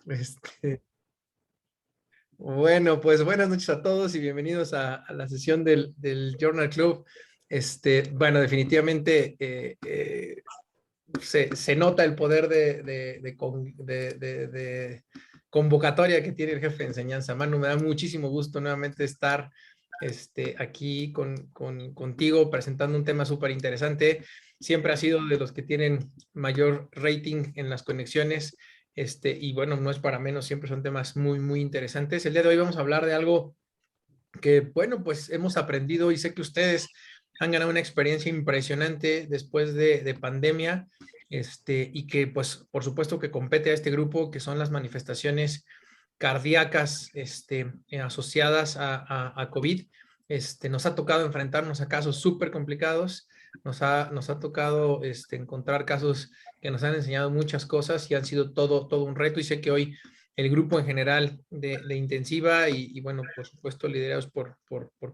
Este, bueno, pues buenas noches a todos y bienvenidos a la sesión del Journal Club. Bueno, definitivamente se nota el poder de convocatoria que tiene el jefe de enseñanza. Manu, me da muchísimo gusto nuevamente estar aquí contigo presentando un tema súper interesante. Siempre ha sido de los que tienen mayor rating en las conexiones. Y bueno, no es para menos, siempre son temas muy, muy interesantes. El día de hoy vamos a hablar de algo que, bueno, pues hemos aprendido y sé que ustedes han ganado una experiencia impresionante después de pandemia, y que, pues, por supuesto que compete a este grupo, que son las manifestaciones cardíacas, asociadas a COVID. Nos ha tocado enfrentarnos a casos súper complicados, nos ha tocado encontrar casos que nos han enseñado muchas cosas y han sido todo un reto, y sé que hoy el grupo en general de Intensiva y bueno, por supuesto, liderados por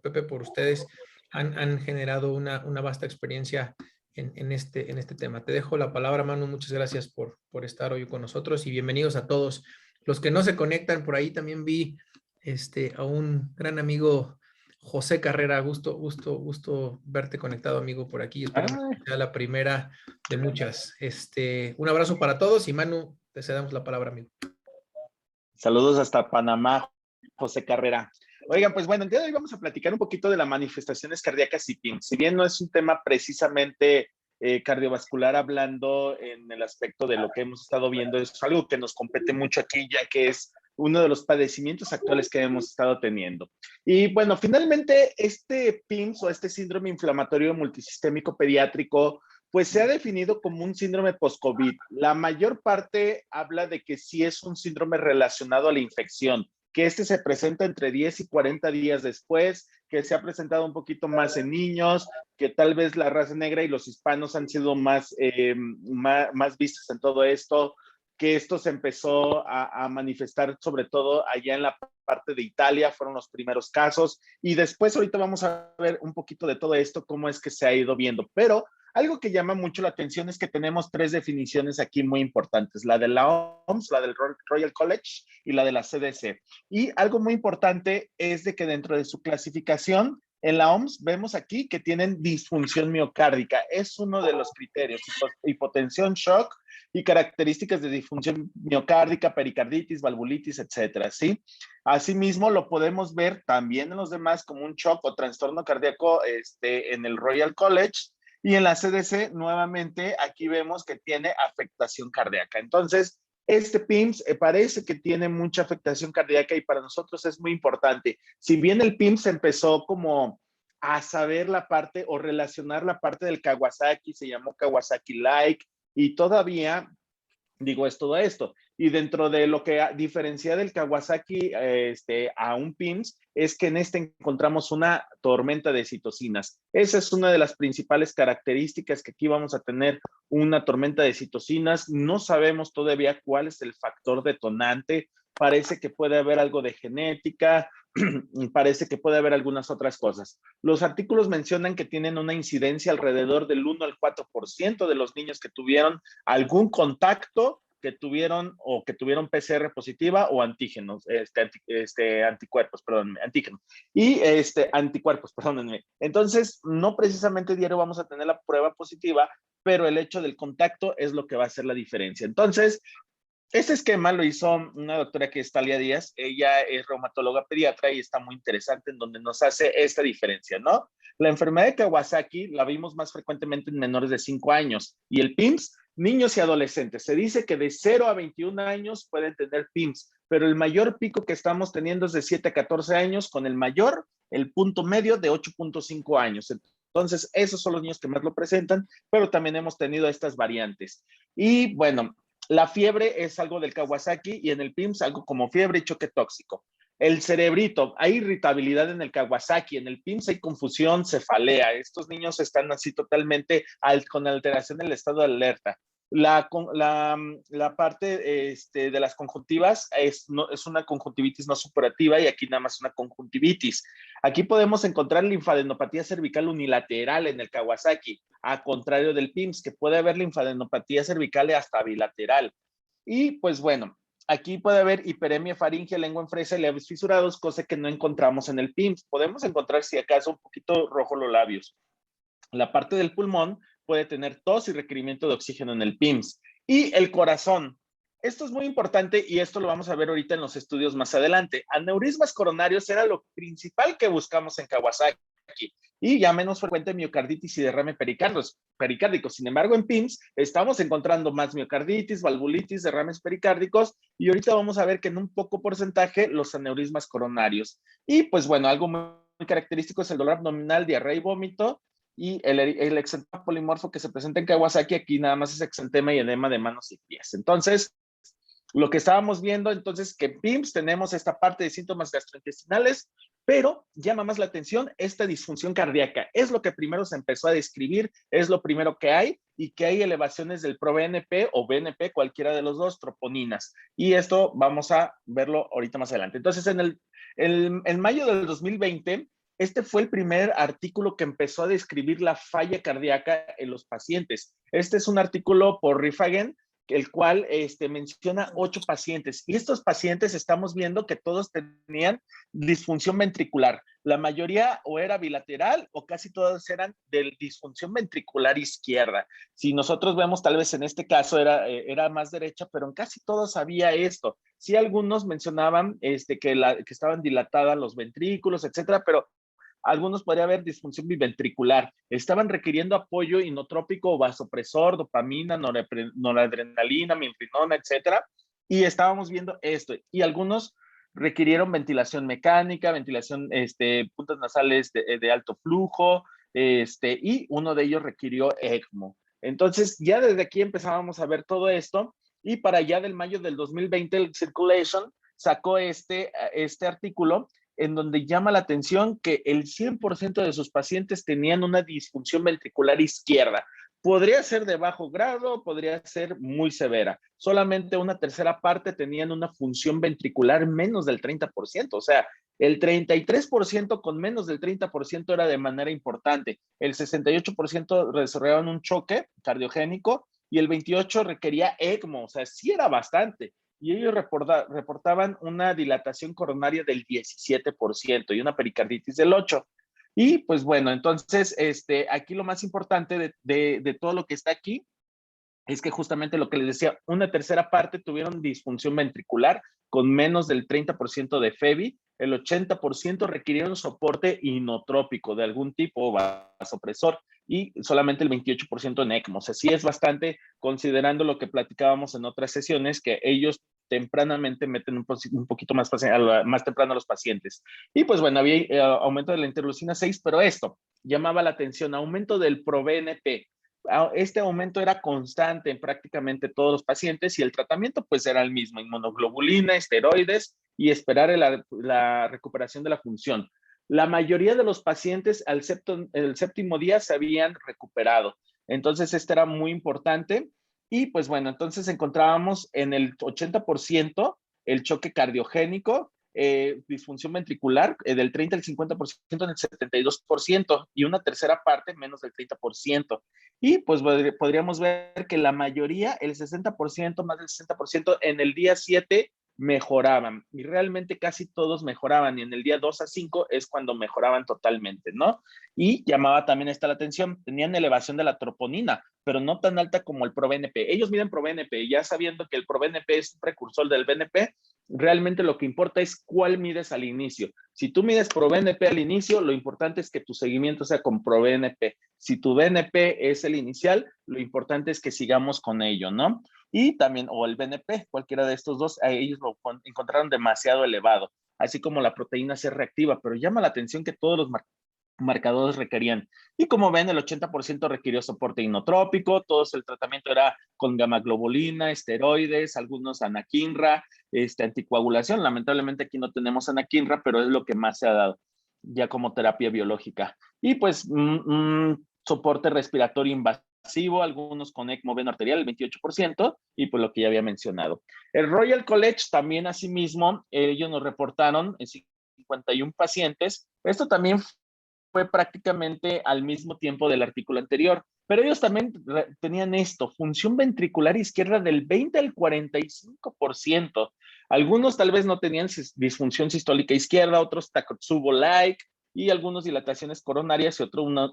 Pepe, por ustedes, han generado una vasta experiencia en este tema. Te dejo la palabra, Manu. Muchas gracias por estar hoy con nosotros y bienvenidos a todos los que no se conectan. Por ahí también vi a un gran amigo, José Carrera. Gusto verte conectado, amigo, por aquí. Esperemos Ah, que sea la primera de muchas. Un abrazo para todos y Manu, te cedamos la palabra, amigo. saludos hasta Panamá, José Carrera. Oigan, pues bueno, el día de hoy vamos a platicar un poquito de las manifestaciones cardíacas y PIMS. Si bien no es un tema precisamente cardiovascular, hablando en el aspecto de lo que hemos estado viendo, es algo que nos compete mucho aquí, ya que es uno de los padecimientos actuales que hemos estado teniendo. Y bueno, finalmente este PIMS o este síndrome inflamatorio multisistémico pediátrico pues se ha definido como un síndrome post-COVID. La mayor parte habla de que sí es un síndrome relacionado a la infección, que se presenta entre 10 y 40 días después, que se ha presentado un poquito más en niños, que tal vez la raza negra y los hispanos han sido más vistos en todo esto, que esto se empezó a manifestar sobre todo allá en la parte de Italia, fueron los primeros casos, y después ahorita vamos a ver un poquito de todo esto, cómo es que se ha ido viendo, pero algo que llama mucho la atención es que tenemos tres definiciones aquí muy importantes, la de la OMS, la del Royal College y la de la CDC. Y algo muy importante es de que dentro de su clasificación, en la OMS vemos aquí que tienen disfunción miocárdica. Es uno de los criterios, hipotensión, shock y características de disfunción miocárdica, pericarditis, valvulitis, etcétera, ¿sí? Asimismo, lo podemos ver también en los demás como un shock o trastorno cardíaco en el Royal College. Y en la CDC, nuevamente, aquí vemos que tiene afectación cardíaca. Entonces, este PIMS parece que tiene mucha afectación cardíaca y para nosotros es muy importante. Si bien el PIMS empezó como a saber la parte o relacionar la parte del Kawasaki, se llamó Kawasaki-like y todavía digo, es todo esto. Y dentro de lo que diferencia del Kawasaki a un PIMS es que en este encontramos una tormenta de citocinas. Esa es una de las principales características que aquí vamos a tener una tormenta de citocinas. No sabemos todavía cuál es el factor detonante. Parece que puede haber algo de genética, parece que puede haber algunas otras cosas. Los artículos mencionan que tienen una incidencia alrededor del 1 al 4% de los niños que tuvieron algún contacto que tuvieron o que tuvieron PCR positiva o antígenos, anticuerpos, perdón, antígenos y anticuerpos, perdónenme. Entonces, no precisamente diario vamos a tener la prueba positiva, pero el hecho del contacto es lo que va a hacer la diferencia. Entonces, este esquema lo hizo una doctora que es Talia Díaz, ella es reumatóloga pediatra y está muy interesante en donde nos hace esta diferencia, ¿no? La enfermedad de Kawasaki la vimos más frecuentemente en menores de 5 años y el PIMS, niños y adolescentes. Se dice que de 0 a 21 años pueden tener PIMS, pero el mayor pico que estamos teniendo es de 7 a 14 años, con el mayor, el punto medio de 8.5 años. Entonces, esos son los niños que más lo presentan, pero también hemos tenido estas variantes. Y bueno, la fiebre es algo del Kawasaki y en el PIMS algo como fiebre y choque tóxico. El cerebrito, hay irritabilidad en el Kawasaki, en el PIMS hay confusión, cefalea. Estos niños están así totalmente con alteración del estado de alerta. La parte de las conjuntivas es una conjuntivitis no supurativa y aquí nada más una conjuntivitis. Aquí podemos encontrar linfadenopatía cervical unilateral en el Kawasaki, a contrario del PIMS, que puede haber linfadenopatía cervical hasta bilateral. Y pues bueno, Aquí puede haber hiperemia faríngea, lengua en fresa y labios fisurados, cosa que no encontramos en el PIMS. Podemos encontrar, si acaso, un poquito rojo los labios. La parte del pulmón puede tener tos y requerimiento de oxígeno en el PIMS. Y el corazón. Esto es muy importante y esto lo vamos a ver ahorita en los estudios más adelante. Aneurismas coronarios era lo principal que buscamos en Kawasaki y ya menos frecuente miocarditis y derrame pericárdico. Sin embargo, en PIMS estamos encontrando más miocarditis, valvulitis, derrames pericárdicos y ahorita vamos a ver que en un poco porcentaje los aneurismas coronarios. Y pues bueno, algo muy característico es el dolor abdominal, diarrea y vómito y el exantema polimorfo que se presenta en Kawasaki, aquí nada más es exantema y edema de manos y pies. Entonces, lo que estábamos viendo entonces que en PIMS tenemos esta parte de síntomas gastrointestinales, pero llama más la atención esta disfunción cardíaca. Es lo que primero se empezó a describir, es lo primero que hay y que hay elevaciones del ProBNP o BNP, cualquiera de los dos, troponinas. Y esto vamos a verlo ahorita más adelante. Entonces, en mayo del 2020, este fue el primer artículo que empezó a describir la falla cardíaca en los pacientes. Este es un artículo por Rifagen, el cual menciona 8 pacientes. Y estos pacientes estamos viendo que todos tenían disfunción ventricular. La mayoría o era bilateral o casi todos eran de disfunción ventricular izquierda. Si nosotros vemos, tal vez en este caso era más derecha, pero en casi todos había esto. Sí, algunos mencionaban que estaban dilatadas los ventrículos, etcétera, pero algunos podría haber disfunción biventricular. Estaban requiriendo apoyo inotrópico o vasopresor, dopamina, noradrenalina, milrinona, etcétera. Y estábamos viendo esto. Y algunos requirieron ventilación mecánica, ventilación, puntas nasales de alto flujo, y uno de ellos requirió ECMO. Entonces, ya desde aquí empezábamos a ver todo esto. Y para allá del mayo del 2020, el Circulation sacó este artículo en donde llama la atención que el 100% de sus pacientes tenían una disfunción ventricular izquierda. Podría ser de bajo grado, podría ser muy severa. Solamente una tercera parte tenían una función ventricular menos del 30%. O sea, el 33% con menos del 30% era de manera importante. El 68% desarrollaban un choque cardiogénico y el 28% requería ECMO. O sea, sí era bastante. Y ellos reportaban una dilatación coronaria del 17% y una pericarditis del 8%. Y pues bueno, entonces aquí lo más importante de todo lo que está aquí es que justamente lo que les decía, una tercera parte tuvieron disfunción ventricular con menos del 30% de FEBI, el 80% requirieron soporte inotrópico de algún tipo o vasopresor y solamente el 28% en ECMO. O sea, sí es bastante considerando lo que platicábamos en otras sesiones, que ellos tempranamente meten un poquito más temprano a los pacientes. Y pues bueno, había aumento de la interleucina 6, pero esto llamaba la atención, aumento del ProBNP. Este aumento era constante en prácticamente todos los pacientes y el tratamiento pues era el mismo, inmunoglobulina, esteroides y esperar la recuperación de la función. La mayoría de los pacientes el séptimo día se habían recuperado. Entonces, este era muy importante. Y pues bueno, entonces encontrábamos en el 80% el choque cardiogénico, disfunción ventricular del 30 al 50% en el 72% y una tercera parte menos del 30%. Y pues podríamos ver que la mayoría, el 60%, más del 60% en el día 7 mejoraban y realmente casi todos mejoraban y en el día 2 a 5 es cuando mejoraban totalmente, ¿no? Y llamaba también esta la atención, tenían elevación de la troponina, pero no tan alta como el ProBNP. Ellos miden ProBNP, ya sabiendo que el ProBNP es un precursor del BNP, realmente lo que importa es cuál mides al inicio. Si tú mides ProBNP al inicio, lo importante es que tu seguimiento sea con ProBNP. Si tu BNP es el inicial, lo importante es que sigamos con ello, ¿no? Y también, o el BNP, cualquiera de estos dos, a ellos lo encontraron demasiado elevado, así como la proteína C reactiva, pero llama la atención que todos los marcadores requerían. Y como ven, el 80% requirió soporte inotrópico, todo el tratamiento era con gamaglobulina, esteroides, algunos anakinra, anticoagulación. Lamentablemente aquí no tenemos anakinra, pero es lo que más se ha dado ya como terapia biológica. Y pues soporte respiratorio invasivo, algunos con ECMO veno arterial, el 28%, y pues lo que ya había mencionado. El Royal College también asimismo, ellos nos reportaron en 51 pacientes. Esto también fue prácticamente al mismo tiempo del artículo anterior, pero ellos también tenían esto, función ventricular izquierda del 20 al 45%. Algunos tal vez no tenían disfunción sistólica izquierda, otros Takotsubo-like, y algunos dilataciones coronarias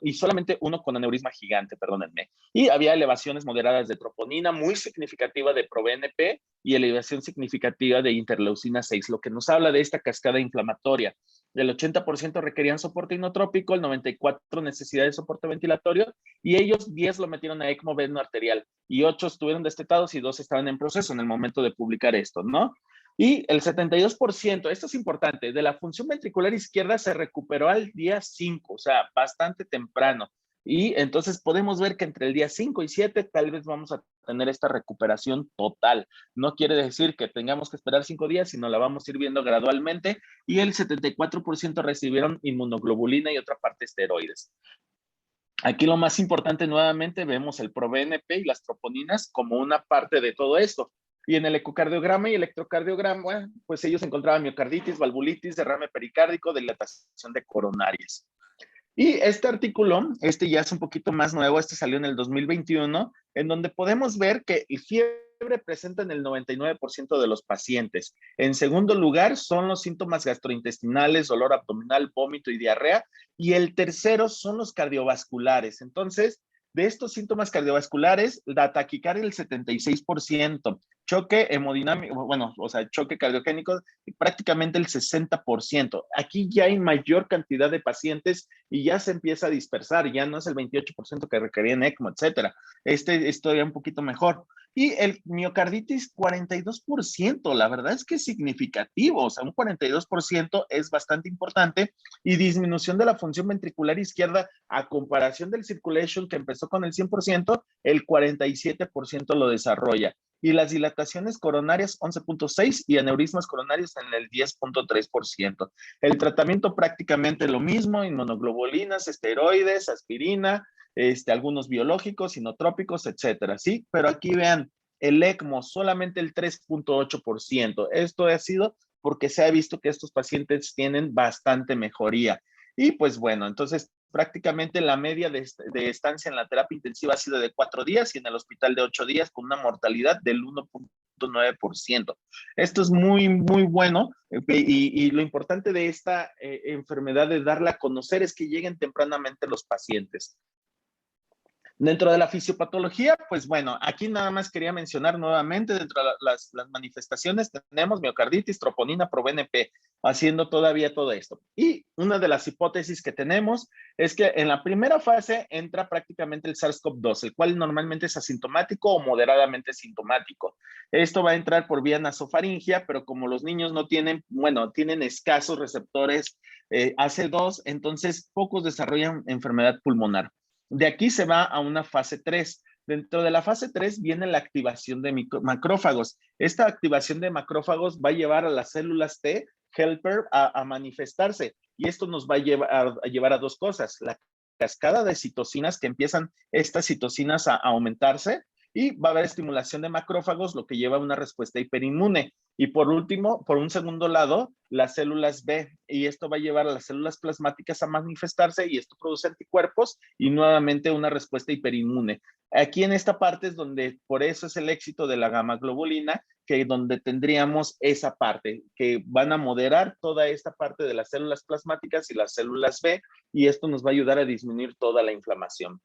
y solamente uno con aneurisma gigante, perdónenme. Y había elevaciones moderadas de troponina, muy significativa de proBNP y elevación significativa de interleucina 6, lo que nos habla de esta cascada inflamatoria. El 80% requerían soporte inotrópico, el 94% necesidad de soporte ventilatorio, y ellos 10 lo metieron a ECMO veno arterial, y 8 estuvieron destetados y 2 estaban en proceso en el momento de publicar esto, ¿no? Y el 72%, esto es importante, de la función ventricular izquierda se recuperó al día 5, o sea, bastante temprano. Y entonces podemos ver que entre el día 5 y 7 tal vez vamos a tener esta recuperación total. No quiere decir que tengamos que esperar 5 días, sino la vamos a ir viendo gradualmente. Y el 74% recibieron inmunoglobulina y otra parte esteroides. Aquí lo más importante, nuevamente, vemos el proBNP y las troponinas como una parte de todo esto. Y en el ecocardiograma y electrocardiograma, pues ellos encontraban miocarditis, valvulitis, derrame pericárdico, dilatación de coronarias. Y este artículo, este ya es un poquito más nuevo, este salió en el 2021, en donde podemos ver que el fiebre presenta en el 99% de los pacientes. En segundo lugar son los síntomas gastrointestinales, dolor abdominal, vómito y diarrea. Y el tercero son los cardiovasculares. Entonces, de estos síntomas cardiovasculares, la taquicardia el 76%, choque hemodinámico, bueno, o sea, choque cardiogénico, prácticamente el 60%. Aquí ya hay mayor cantidad de pacientes y ya se empieza a dispersar, ya no es el 28% que requerían ECMO, etcétera. Este es todavía un poquito mejor. Y el miocarditis, 42%, la verdad es que es significativo, o sea, un 42% es bastante importante, y disminución de la función ventricular izquierda a comparación del circulation que empezó con el 100%, el 47% lo desarrolla. Y las dilataciones coronarias 11.6 y aneurismas coronarios en el 10.3%. El tratamiento prácticamente lo mismo, inmunoglobulinas, esteroides, aspirina, algunos biológicos, inotrópicos, etcétera, ¿sí? Pero aquí vean, el ECMO solamente el 3.8%. Esto ha sido porque se ha visto que estos pacientes tienen bastante mejoría. Y pues bueno, entonces prácticamente la media de estancia en la terapia intensiva ha sido de 4 días y en el hospital de 8 días con una mortalidad del 1.9%. Esto es muy, muy bueno, y lo importante de esta enfermedad de darla a conocer es que lleguen tempranamente los pacientes. Dentro de la fisiopatología, pues bueno, aquí nada más quería mencionar nuevamente, dentro de las manifestaciones tenemos miocarditis, troponina, proBNP, haciendo todavía todo esto. Y una de las hipótesis que tenemos es que en la primera fase entra prácticamente el SARS-CoV-2, el cual normalmente es asintomático o moderadamente sintomático. Esto va a entrar por vía nasofaringia, pero como los niños no tienen, bueno, tienen escasos receptores AC2, entonces pocos desarrollan enfermedad pulmonar. De aquí se va a una fase 3. Dentro de la fase 3 viene la activación de macrófagos. Esta activación de macrófagos va a llevar a las células T helper a manifestarse, y esto nos va a llevar a dos cosas: la cascada de citocinas, que empiezan estas citocinas a aumentarse, y va a haber estimulación de macrófagos, lo que lleva a una respuesta hiperinmune. Y por último, por un segundo lado, las células B, y esto va a llevar a las células plasmáticas a manifestarse, y esto produce anticuerpos y nuevamente una respuesta hiperinmune. Aquí en esta parte es donde, por eso es el éxito de la gamma globulina, que donde tendríamos esa parte, que van a moderar toda esta parte de las células plasmáticas y las células B, y esto nos va a ayudar a disminuir toda la inflamación.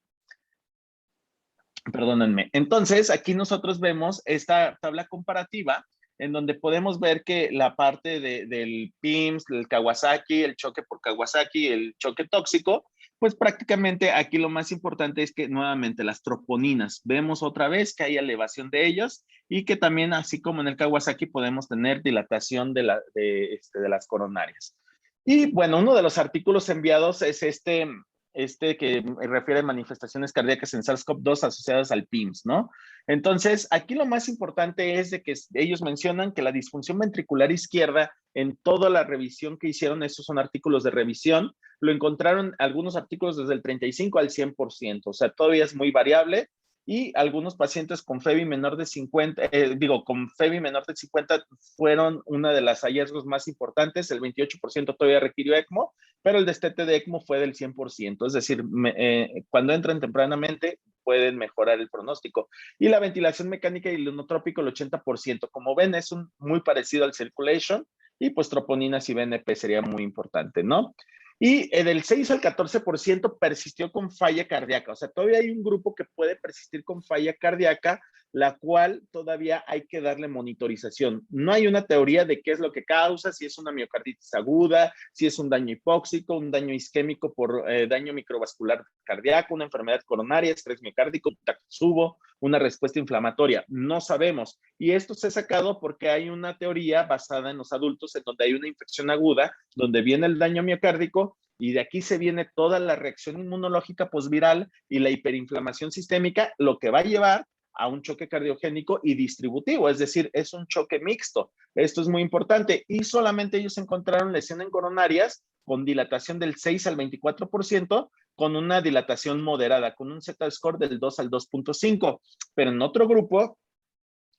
Perdónenme. Entonces, aquí nosotros vemos esta tabla comparativa en donde podemos ver que la parte del PIMS, el Kawasaki, el choque por Kawasaki, el choque tóxico, pues prácticamente aquí lo más importante es que nuevamente las troponinas, vemos otra vez que hay elevación de ellos, y que también, así como en el Kawasaki, podemos tener dilatación de las coronarias. Y bueno, uno de los artículos enviados es que refiere a manifestaciones cardíacas en SARS-CoV-2 asociadas al PIMS, ¿no? Entonces, aquí lo más importante es de que ellos mencionan que la disfunción ventricular izquierda, en toda la revisión que hicieron, estos son artículos de revisión, lo encontraron algunos artículos desde el 35 al 100%, o sea, todavía es muy variable. y algunos pacientes con FEBI menor de 50, con FEBI menor de 50 fueron una de las hallazgos más importantes, el 28% todavía requirió ECMO, pero el destete de ECMO fue del 100%, es decir, cuando entran tempranamente pueden mejorar el pronóstico. Y la ventilación mecánica y el inotrópico el 80%, como ven es muy parecido al circulation, y pues troponinas y BNP sería muy importante, ¿no? Y del 6 al 14% persistió con falla cardíaca. O sea, todavía hay un grupo que puede persistir con falla cardíaca, la cual todavía hay que darle monitorización. No hay una teoría de qué es lo que causa, si es una miocarditis aguda, si es un daño hipóxico, un daño isquémico por daño microvascular cardíaco, una enfermedad coronaria, estrés miocárdico, Takotsubo, una respuesta inflamatoria. No sabemos. Y esto se ha sacado porque hay una teoría basada en los adultos en donde hay una infección aguda, donde viene el daño miocárdico y de aquí se viene toda la reacción inmunológica posviral y la hiperinflamación sistémica, lo que va a llevar a un choque cardiogénico y distributivo, es decir, es un choque mixto. Esto es muy importante y solamente ellos encontraron lesiones coronarias con dilatación del 6 al 24%, con una dilatación moderada, con un Z-score del 2 al 2.5, pero en otro grupo,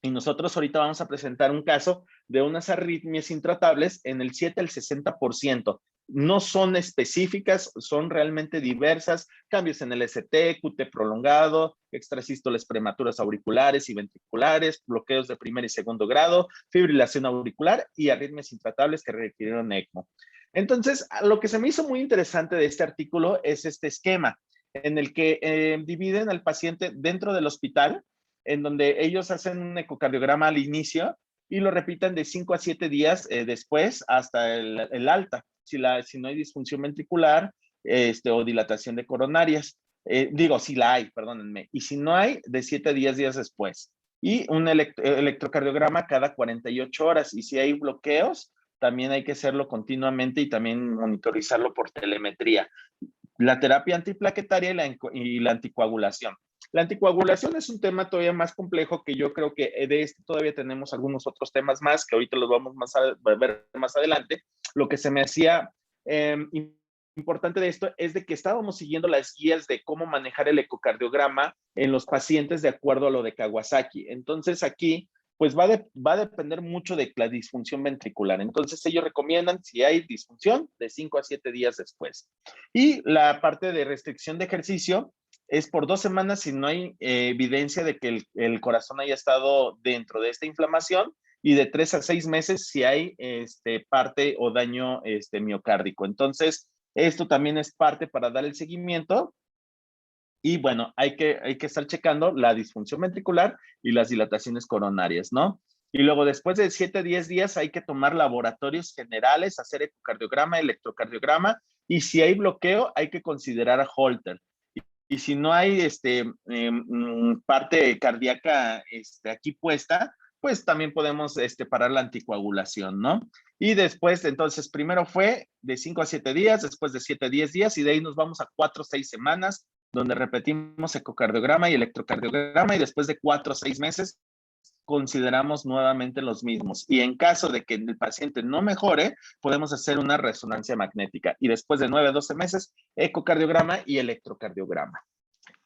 y nosotros ahorita vamos a presentar un caso de unas arritmias intratables en el 7 al 60%. No son específicas, son realmente diversas, cambios en el ST, QT prolongado, extrasístoles prematuras auriculares y ventriculares, bloqueos de primer y segundo grado, fibrilación auricular y arritmias intratables que requirieron ECMO. Entonces, lo que se me hizo muy interesante de este artículo es este esquema en el que dividen al paciente dentro del hospital, en donde ellos hacen un ecocardiograma al inicio y lo repitan de 5 a 7 días después hasta el alta, si no hay disfunción ventricular o dilatación de coronarias. Si la hay, perdónenme. Y si no hay, de 7 a 10 días después. Y un electrocardiograma cada 48 horas. Y si hay bloqueos, también hay que hacerlo continuamente y también monitorizarlo por telemetría. La terapia antiplaquetaria y la anticoagulación. La anticoagulación es un tema todavía más complejo que yo creo que de este todavía tenemos algunos otros temas más que ahorita los vamos a ver más adelante. Lo que se me hacía importante de esto es de que estábamos siguiendo las guías de cómo manejar el ecocardiograma en los pacientes de acuerdo a lo de Kawasaki. Entonces aquí pues va a depender mucho de la disfunción ventricular. Entonces ellos recomiendan, si hay disfunción, de 5 a 7 días después. Y la parte de restricción de ejercicio es por 2 semanas si no hay evidencia de que el corazón haya estado dentro de esta inflamación, y de 3 a 6 meses si hay parte o daño miocárdico. Entonces, esto también es parte para dar el seguimiento. Y bueno, hay que estar checando la disfunción ventricular y las dilataciones coronarias, ¿no? Y luego después de 7 a 10 días hay que tomar laboratorios generales, hacer ecocardiograma, electrocardiograma, y si hay bloqueo hay que considerar a Holter. Y si no hay parte cardíaca aquí puesta, pues también podemos parar la anticoagulación, ¿no? Y después, entonces, primero fue de 5 a 7 días, después de 7 a 10 días, y de ahí nos vamos a 4 o 6 semanas, donde repetimos ecocardiograma y electrocardiograma, y después de 4 o 6 meses consideramos nuevamente los mismos. Y en caso de que el paciente no mejore, podemos hacer una resonancia magnética. Y después de 9 a 12 meses, ecocardiograma y electrocardiograma.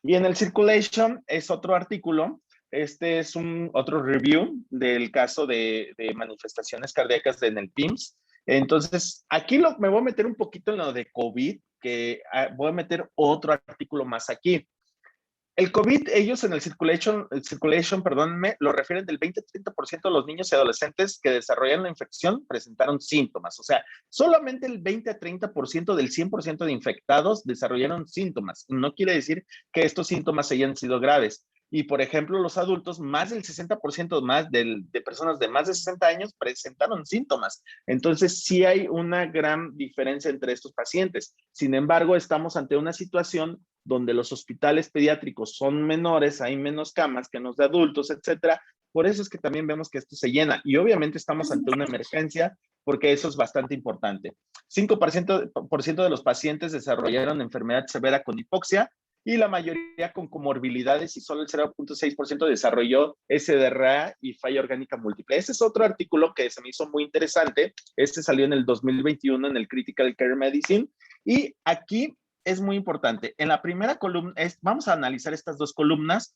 Y en el Circulation es otro artículo. Este es otro review del caso de manifestaciones cardíacas en el PIMS. Entonces, aquí me voy a meter un poquito en lo de COVID, que voy a meter otro artículo más aquí. El COVID, ellos en el circulation, perdónenme, lo refieren del 20-30% de los niños y adolescentes que desarrollaron la infección presentaron síntomas. O sea, solamente el 20-30% del 100% de infectados desarrollaron síntomas. No quiere decir que estos síntomas hayan sido graves. Y, por ejemplo, los adultos, más del 60% más de personas de más de 60 años presentaron síntomas. Entonces, sí hay una gran diferencia entre estos pacientes. Sin embargo, estamos ante una situación donde los hospitales pediátricos son menores, hay menos camas que en los de adultos, etcétera. Por eso es que también vemos que esto se llena. Y obviamente estamos ante una emergencia porque eso es bastante importante. 5% de los pacientes desarrollaron enfermedad severa con hipoxia y la mayoría con comorbilidades, y solo el 0.6% desarrolló SDRA y falla orgánica múltiple. Ese es otro artículo que se me hizo muy interesante. Este salió en el 2021 en el Critical Care Medicine. Y aquí es muy importante. En la primera columna, vamos a analizar estas dos columnas.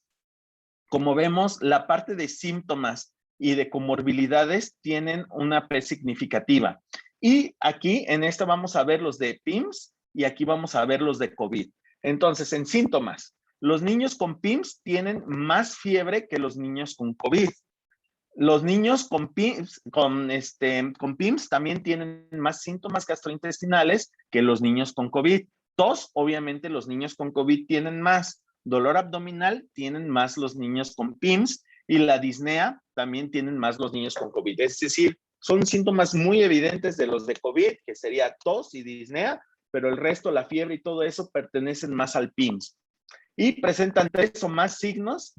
como vemos, la parte de síntomas y de comorbilidades tienen una P significativa. Y aquí en esta vamos a ver los de PIMS y aquí vamos a ver los de COVID. Entonces, en síntomas, los niños con PIMS tienen más fiebre que los niños con COVID. Los niños con PIMS también tienen más síntomas gastrointestinales que los niños con COVID. Tos, obviamente, los niños con COVID tienen más. Dolor abdominal tienen más los niños con PIMS y la disnea también tienen más los niños con COVID. Es decir, son síntomas muy evidentes de los de COVID, que sería tos y disnea, pero el resto, la fiebre y todo eso pertenecen más al PIMS. Y presentan 3 o más signos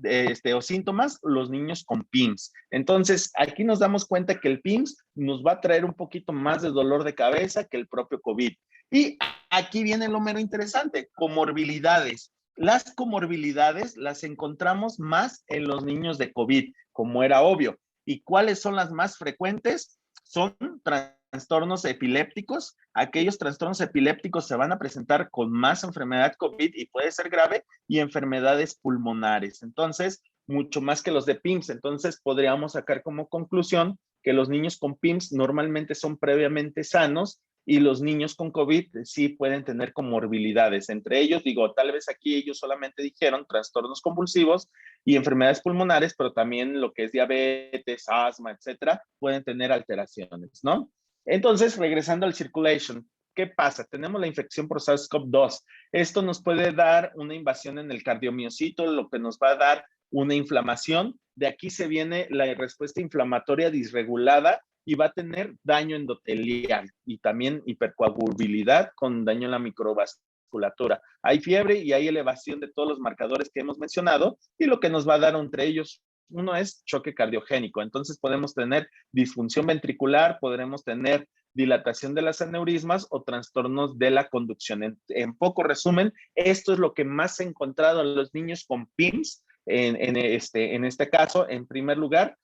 o síntomas los niños con PIMS. Entonces, aquí nos damos cuenta que el PIMS nos va a traer un poquito más de dolor de cabeza que el propio COVID. Y aquí viene lo mero interesante, comorbilidades. Las comorbilidades las encontramos más en los niños de COVID, como era obvio. ¿Y cuáles son las más frecuentes? Son trastornos epilépticos. Aquellos trastornos epilépticos se van a presentar con más enfermedad COVID y puede ser grave, y enfermedades pulmonares. Entonces, mucho más que los de PIMS. Entonces, podríamos sacar como conclusión que los niños con PIMS normalmente son previamente sanos y los niños con COVID sí pueden tener comorbilidades. Entre ellos, digo, tal vez aquí ellos solamente dijeron trastornos convulsivos y enfermedades pulmonares, pero también lo que es diabetes, asma, etcétera, pueden tener alteraciones, ¿no? Entonces, regresando al circulation, ¿qué pasa? Tenemos la infección por SARS-CoV-2. Esto nos puede dar una invasión en el cardiomiocito, lo que nos va a dar una inflamación. De aquí se viene la respuesta inflamatoria disregulada y va a tener daño endotelial y también hipercoagulabilidad con daño en la microvasculatura. Hay fiebre y hay elevación de todos los marcadores que hemos mencionado, y lo que nos va a dar entre ellos, uno es choque cardiogénico. Entonces podemos tener disfunción ventricular, podremos tener dilatación de las aneurismas o trastornos de la conducción. En poco resumen, esto es lo que más se ha encontrado en los niños con PIMS. En este caso, en primer lugar,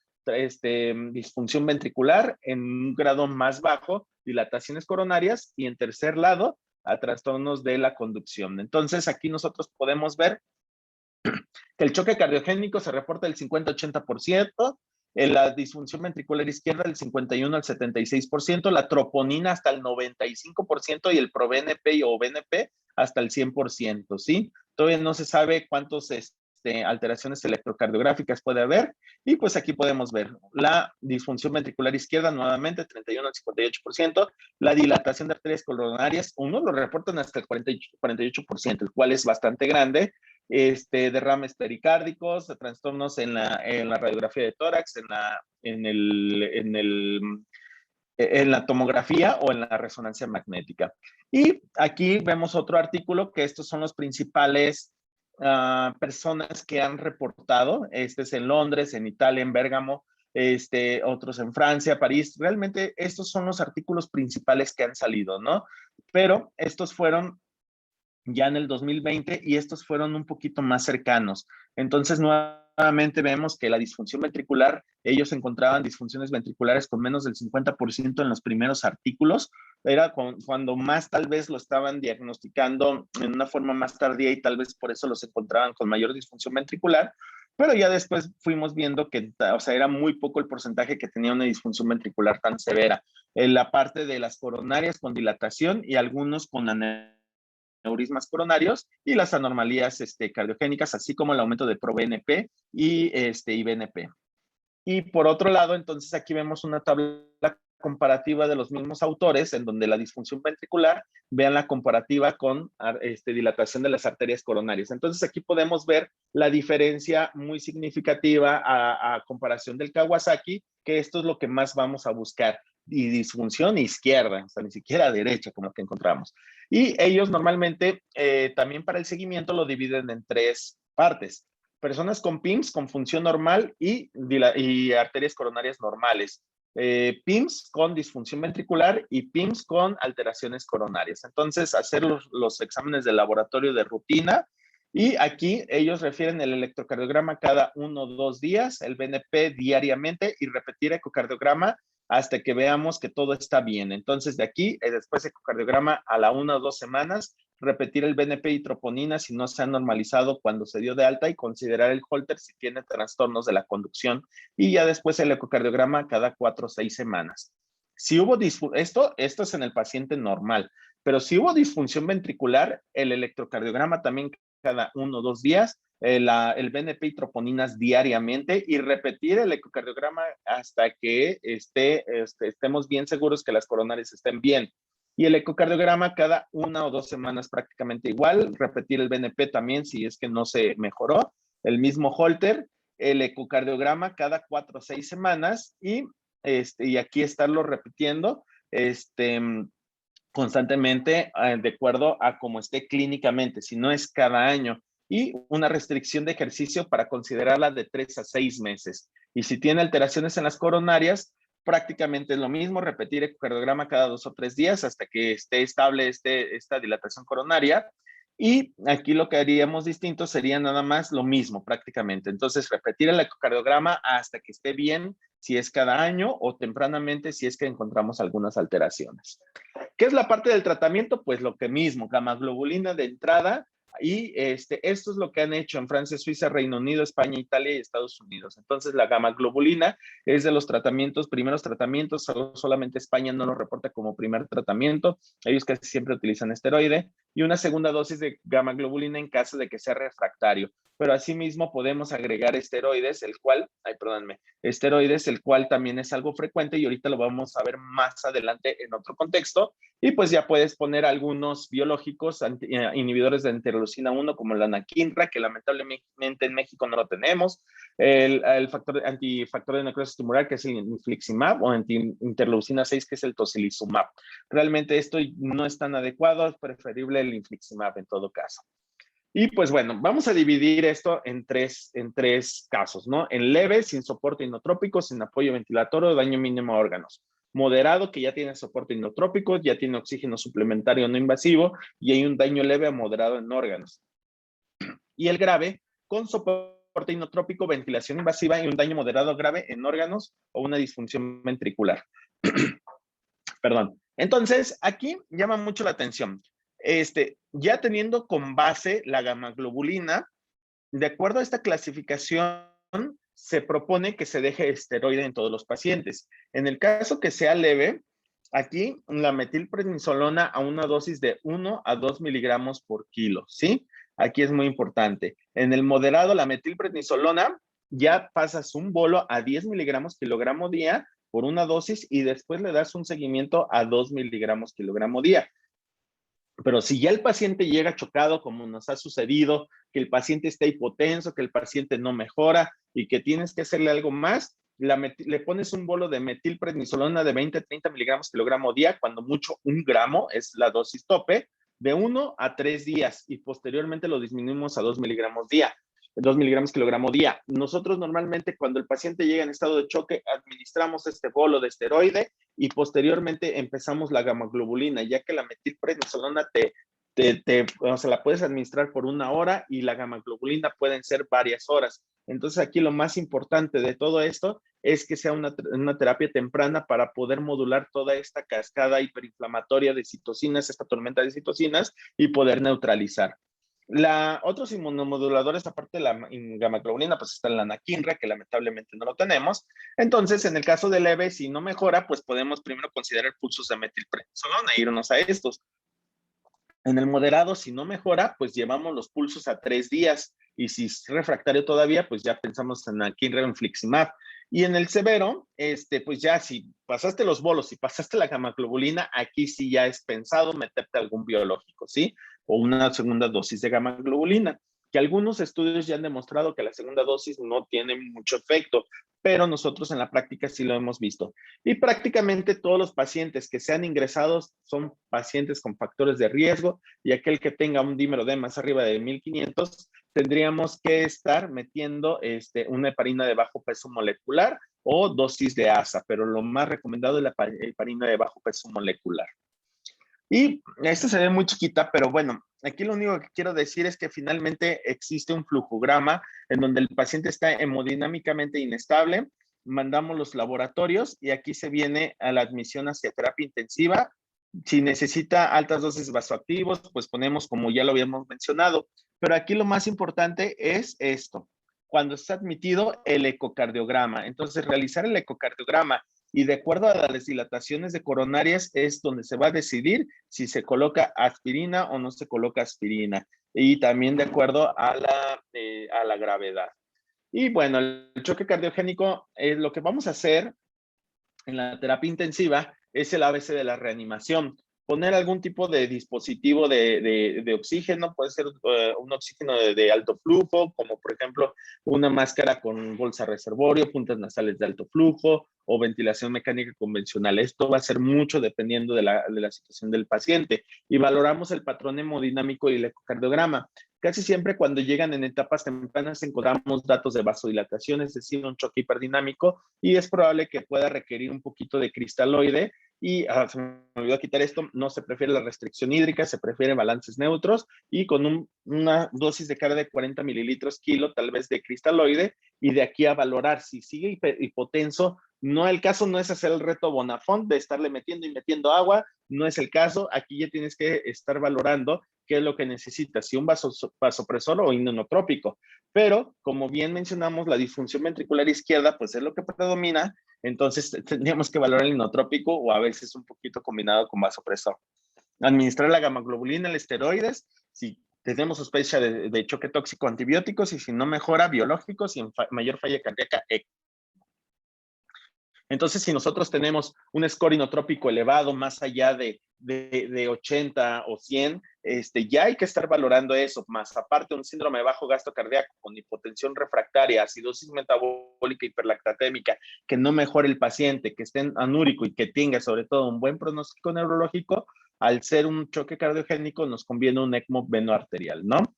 disfunción ventricular, en un grado más bajo, dilataciones coronarias, y en tercer lado, a trastornos de la conducción. Entonces, aquí nosotros podemos ver que el choque cardiogénico se reporta del 50-80%, en la disfunción ventricular izquierda del 51 al 76%, la troponina hasta el 95% y el proBNP o BNP hasta el 100%, ¿sí? Todavía no se sabe cuántos alteraciones electrocardiográficas puede haber, y pues aquí podemos ver la disfunción ventricular izquierda nuevamente 31 al 58%, la dilatación de arterias coronarias, uno lo reportan hasta el 48%, el cual es bastante grande. Derrames pericárdicos, trastornos en la radiografía de tórax, en la tomografía o en la resonancia magnética. Y aquí vemos otro artículo que estos son los principales personas que han reportado. Este es en Londres, en Italia, en Bérgamo, otros en Francia, París. Realmente estos son los artículos principales que han salido, ¿no? Pero estos fueron ya en el 2020 y estos fueron un poquito más cercanos. Entonces, nuevamente vemos que la disfunción ventricular, ellos encontraban disfunciones ventriculares con menos del 50% en los primeros artículos. Era cuando más tal vez lo estaban diagnosticando en una forma más tardía y tal vez por eso los encontraban con mayor disfunción ventricular. Pero ya después fuimos viendo que, o sea, era muy poco el porcentaje que tenía una disfunción ventricular tan severa. En la parte de las coronarias con dilatación y algunos con aneurismas coronarios y las anormalías cardiogénicas, así como el aumento de proBNP y BNP. Y por otro lado, entonces aquí vemos una tabla comparativa de los mismos autores, en donde la disfunción ventricular, vean la comparativa con dilatación de las arterias coronarias. Entonces aquí podemos ver la diferencia muy significativa a comparación del Kawasaki, que esto es lo que más vamos a buscar, y disfunción izquierda, o sea, ni siquiera derecha, como que encontramos. Y ellos normalmente también para el seguimiento lo dividen en 3 partes. Personas con PIMS con función normal y arterias coronarias normales. PIMS con disfunción ventricular y PIMS con alteraciones coronarias. Entonces, hacer los exámenes de laboratorio de rutina, y aquí ellos refieren el electrocardiograma cada 1 o 2 días, el BNP diariamente y repetir ecocardiograma hasta que veamos que todo está bien. Entonces, de aquí, después ecocardiograma a la 1 o 2 semanas, repetir el BNP y troponina si no se ha normalizado cuando se dio de alta y considerar el Holter si tiene trastornos de la conducción y ya después el ecocardiograma cada 4 o 6 semanas. Si hubo esto es en el paciente normal, pero si hubo disfunción ventricular, el electrocardiograma también cada 1 o 2 días, el BNP y troponinas diariamente y repetir el ecocardiograma hasta que estemos bien seguros que las coronarias estén bien. Y el ecocardiograma cada 1 o 2 semanas prácticamente igual, repetir el BNP también si es que no se mejoró, el mismo Holter, el ecocardiograma cada 4 o 6 semanas y aquí estarlo repitiendo constantemente de acuerdo a cómo esté clínicamente, si no es cada año. Y una restricción de ejercicio para considerarla de 3 a 6 meses. Y si tiene alteraciones en las coronarias, prácticamente es lo mismo, repetir ecocardiograma cada 2 o 3 días hasta que esté estable esta dilatación coronaria. Y aquí lo que haríamos distinto sería nada más lo mismo prácticamente. Entonces, repetir el ecocardiograma hasta que esté bien, si es cada año o tempranamente si es que encontramos algunas alteraciones. ¿Qué es la parte del tratamiento? Pues lo que mismo, gamaglobulina de entrada, y esto es lo que han hecho en Francia, Suiza, Reino Unido, España, Italia y Estados Unidos. Entonces, la gamaglobulina es de los primeros tratamientos, solamente España no lo reporta como primer tratamiento. Ellos casi siempre utilizan esteroide y una segunda dosis de gamaglobulina en caso de que sea refractario. Pero asimismo podemos agregar esteroides, el cual también es algo frecuente y ahorita lo vamos a ver más adelante en otro contexto. Y pues ya puedes poner algunos biológicos inhibidores de interleucina 1 como la anakinra, que lamentablemente en México no lo tenemos, el antifactor de necrosis tumoral, que es el infliximab, o interleucina 6, que es el tocilizumab. Realmente esto no es tan adecuado, es preferible el infliximab en todo caso. Y pues bueno, vamos a dividir esto en tres casos, ¿no? En leve, sin soporte inotrópico, sin apoyo ventilatorio, daño mínimo a órganos. Moderado, que ya tiene soporte inotrópico, ya tiene oxígeno suplementario no invasivo y hay un daño leve a moderado en órganos. Y el grave, con soporte inotrópico, ventilación invasiva y un daño moderado grave en órganos o una disfunción ventricular. Perdón. Entonces, aquí llama mucho la atención. Ya teniendo con base la gamaglobulina, de acuerdo a esta clasificación, se propone que se deje esteroide en todos los pacientes. En el caso que sea leve, aquí la metilprednisolona a una dosis de 1 a 2 miligramos por kilo, ¿sí? Aquí es muy importante. En el moderado, la metilprednisolona, ya pasas un bolo a 10 miligramos kilogramo día por una dosis y después le das un seguimiento a 2 miligramos kilogramo día. Pero si ya el paciente llega chocado, como nos ha sucedido, que el paciente está hipotenso, que el paciente no mejora y que tienes que hacerle algo más, le pones un bolo de metilprednisolona de 20 a 30 miligramos kilogramo día, cuando mucho 1 gramo es la dosis tope, de 1 a 3 días y posteriormente lo disminuimos a 2 miligramos día. 2 miligramos kilogramo día. Nosotros normalmente cuando el paciente llega en estado de choque administramos este bolo de esteroide y posteriormente empezamos la gamaglobulina, ya que la metilprednisolona la puedes administrar por 1 hora y la gamaglobulina pueden ser varias horas. Entonces aquí lo más importante de todo esto es que sea una terapia temprana para poder modular toda esta cascada hiperinflamatoria de citocinas, esta tormenta de citocinas y poder neutralizar. Otros inmunomoduladores, aparte de la gamaglobulina, pues está la anakinra, que lamentablemente no lo tenemos. Entonces, en el caso de leve, si no mejora, pues podemos primero considerar pulsos de metilprednisolona e irnos a estos. En el moderado, si no mejora, pues llevamos los pulsos a 3 días. Y si es refractario todavía, pues ya pensamos en anakinra o infliximab. Y en el severo, pues ya si pasaste los bolos y pasaste la gamaglobulina, aquí sí ya es pensado meterte algún biológico, ¿sí? O una segunda dosis de gamaglobulina, que algunos estudios ya han demostrado que la segunda dosis no tiene mucho efecto, pero nosotros en la práctica sí lo hemos visto. Y prácticamente todos los pacientes que sean ingresados son pacientes con factores de riesgo y aquel que tenga un dímero D más arriba de 1500, tendríamos que estar metiendo una heparina de bajo peso molecular o dosis de ASA, pero lo más recomendado es la heparina de bajo peso molecular. Y esta se ve muy chiquita, pero bueno, aquí lo único que quiero decir es que finalmente existe un flujograma en donde el paciente está hemodinámicamente inestable, mandamos los laboratorios y aquí se viene a la admisión hacia terapia intensiva Si necesita altas dosis vasoactivos, pues ponemos como ya lo habíamos mencionado. Pero aquí lo más importante es esto. Cuando está admitido el ecocardiograma. Entonces, realizar el ecocardiograma y de acuerdo a las dilataciones de coronarias es donde se va a decidir si se coloca aspirina o no se coloca aspirina. Y también de acuerdo a la gravedad. Y bueno, el choque cardiogénico, lo que vamos a hacer en la terapia intensiva es el ABC de la reanimación. Poner algún tipo de dispositivo de oxígeno, puede ser un oxígeno de alto flujo, como por ejemplo una máscara con bolsa reservorio, puntas nasales de alto flujo o ventilación mecánica convencional. Esto va a ser mucho dependiendo de la situación del paciente. Y valoramos el patrón hemodinámico y el ecocardiograma. Casi siempre cuando llegan en etapas tempranas encontramos datos de vasodilatación, es decir, un choque hiperdinámico, y es probable que pueda requerir un poquito de cristaloide. Y se me olvidó quitar esto, no se prefiere la restricción hídrica, se prefieren balances neutros y con una dosis de carga de 40 mililitros kilo, tal vez de cristaloide, y de aquí a valorar si sigue hipotenso. No, el caso no es hacer el reto Bonafont de estarle metiendo y metiendo agua, no es el caso. Aquí ya tienes que estar valorando qué es lo que necesitas, si un vasopresor o inmunotrópico. Pero, como bien mencionamos, la disfunción ventricular izquierda, pues es lo que predomina, entonces tendríamos que valorar el inotrópico o a veces un poquito combinado con vasopresor. Administrar la gamaglobulina, el esteroides, si tenemos sospecha de choque tóxico, antibióticos, y si no mejora, biológicos, y en mayor falla cardíaca, entonces, si nosotros tenemos un score inotrópico elevado, más allá de 80 o 100, ya hay que estar valorando eso, más aparte un síndrome de bajo gasto cardíaco con hipotensión refractaria, acidosis metabólica, hiperlactatémica, que no mejore el paciente, que esté anúrico y que tenga sobre todo un buen pronóstico neurológico, al ser un choque cardiogénico nos conviene un ECMO venoarterial, ¿no?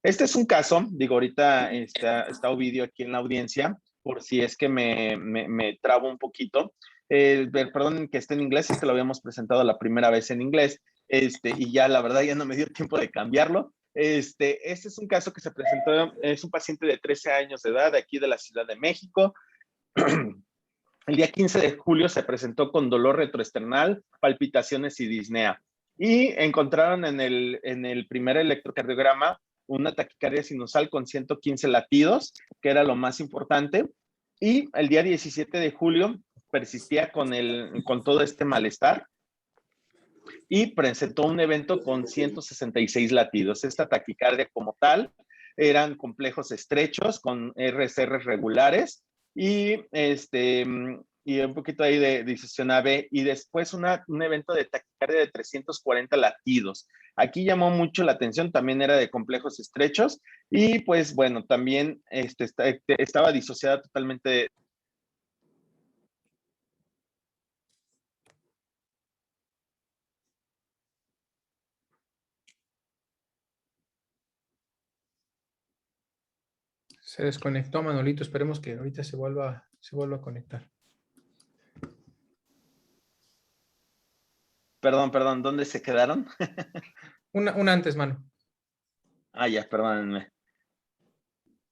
Este es un caso, digo, ahorita está Ovidio aquí en la audiencia, por si es que me trabo un poquito. Perdón que esté en inglés, es que lo habíamos presentado la primera vez en inglés, y ya la verdad ya no me dio tiempo de cambiarlo. Este es un caso que se presentó, es un paciente de 13 años de edad, de aquí de la Ciudad de México. El día 15 de julio se presentó con dolor retroesternal, palpitaciones y disnea. Y encontraron en el primer electrocardiograma una taquicardia sinusal con 115 latidos, que era lo más importante. Y el día 17 de julio persistía con todo este malestar y presentó un evento con 166 latidos. Esta taquicardia como tal eran complejos estrechos con RSR regulares y y un poquito ahí de disección AB, y después un evento de taquicardia de 340 latidos. Aquí llamó mucho la atención, también era de complejos estrechos y pues bueno, también estaba disociada totalmente de. Se desconectó Manolito, esperemos que ahorita se vuelva a conectar. Perdón, ¿dónde se quedaron? Una antes, mano. Ya, perdónenme.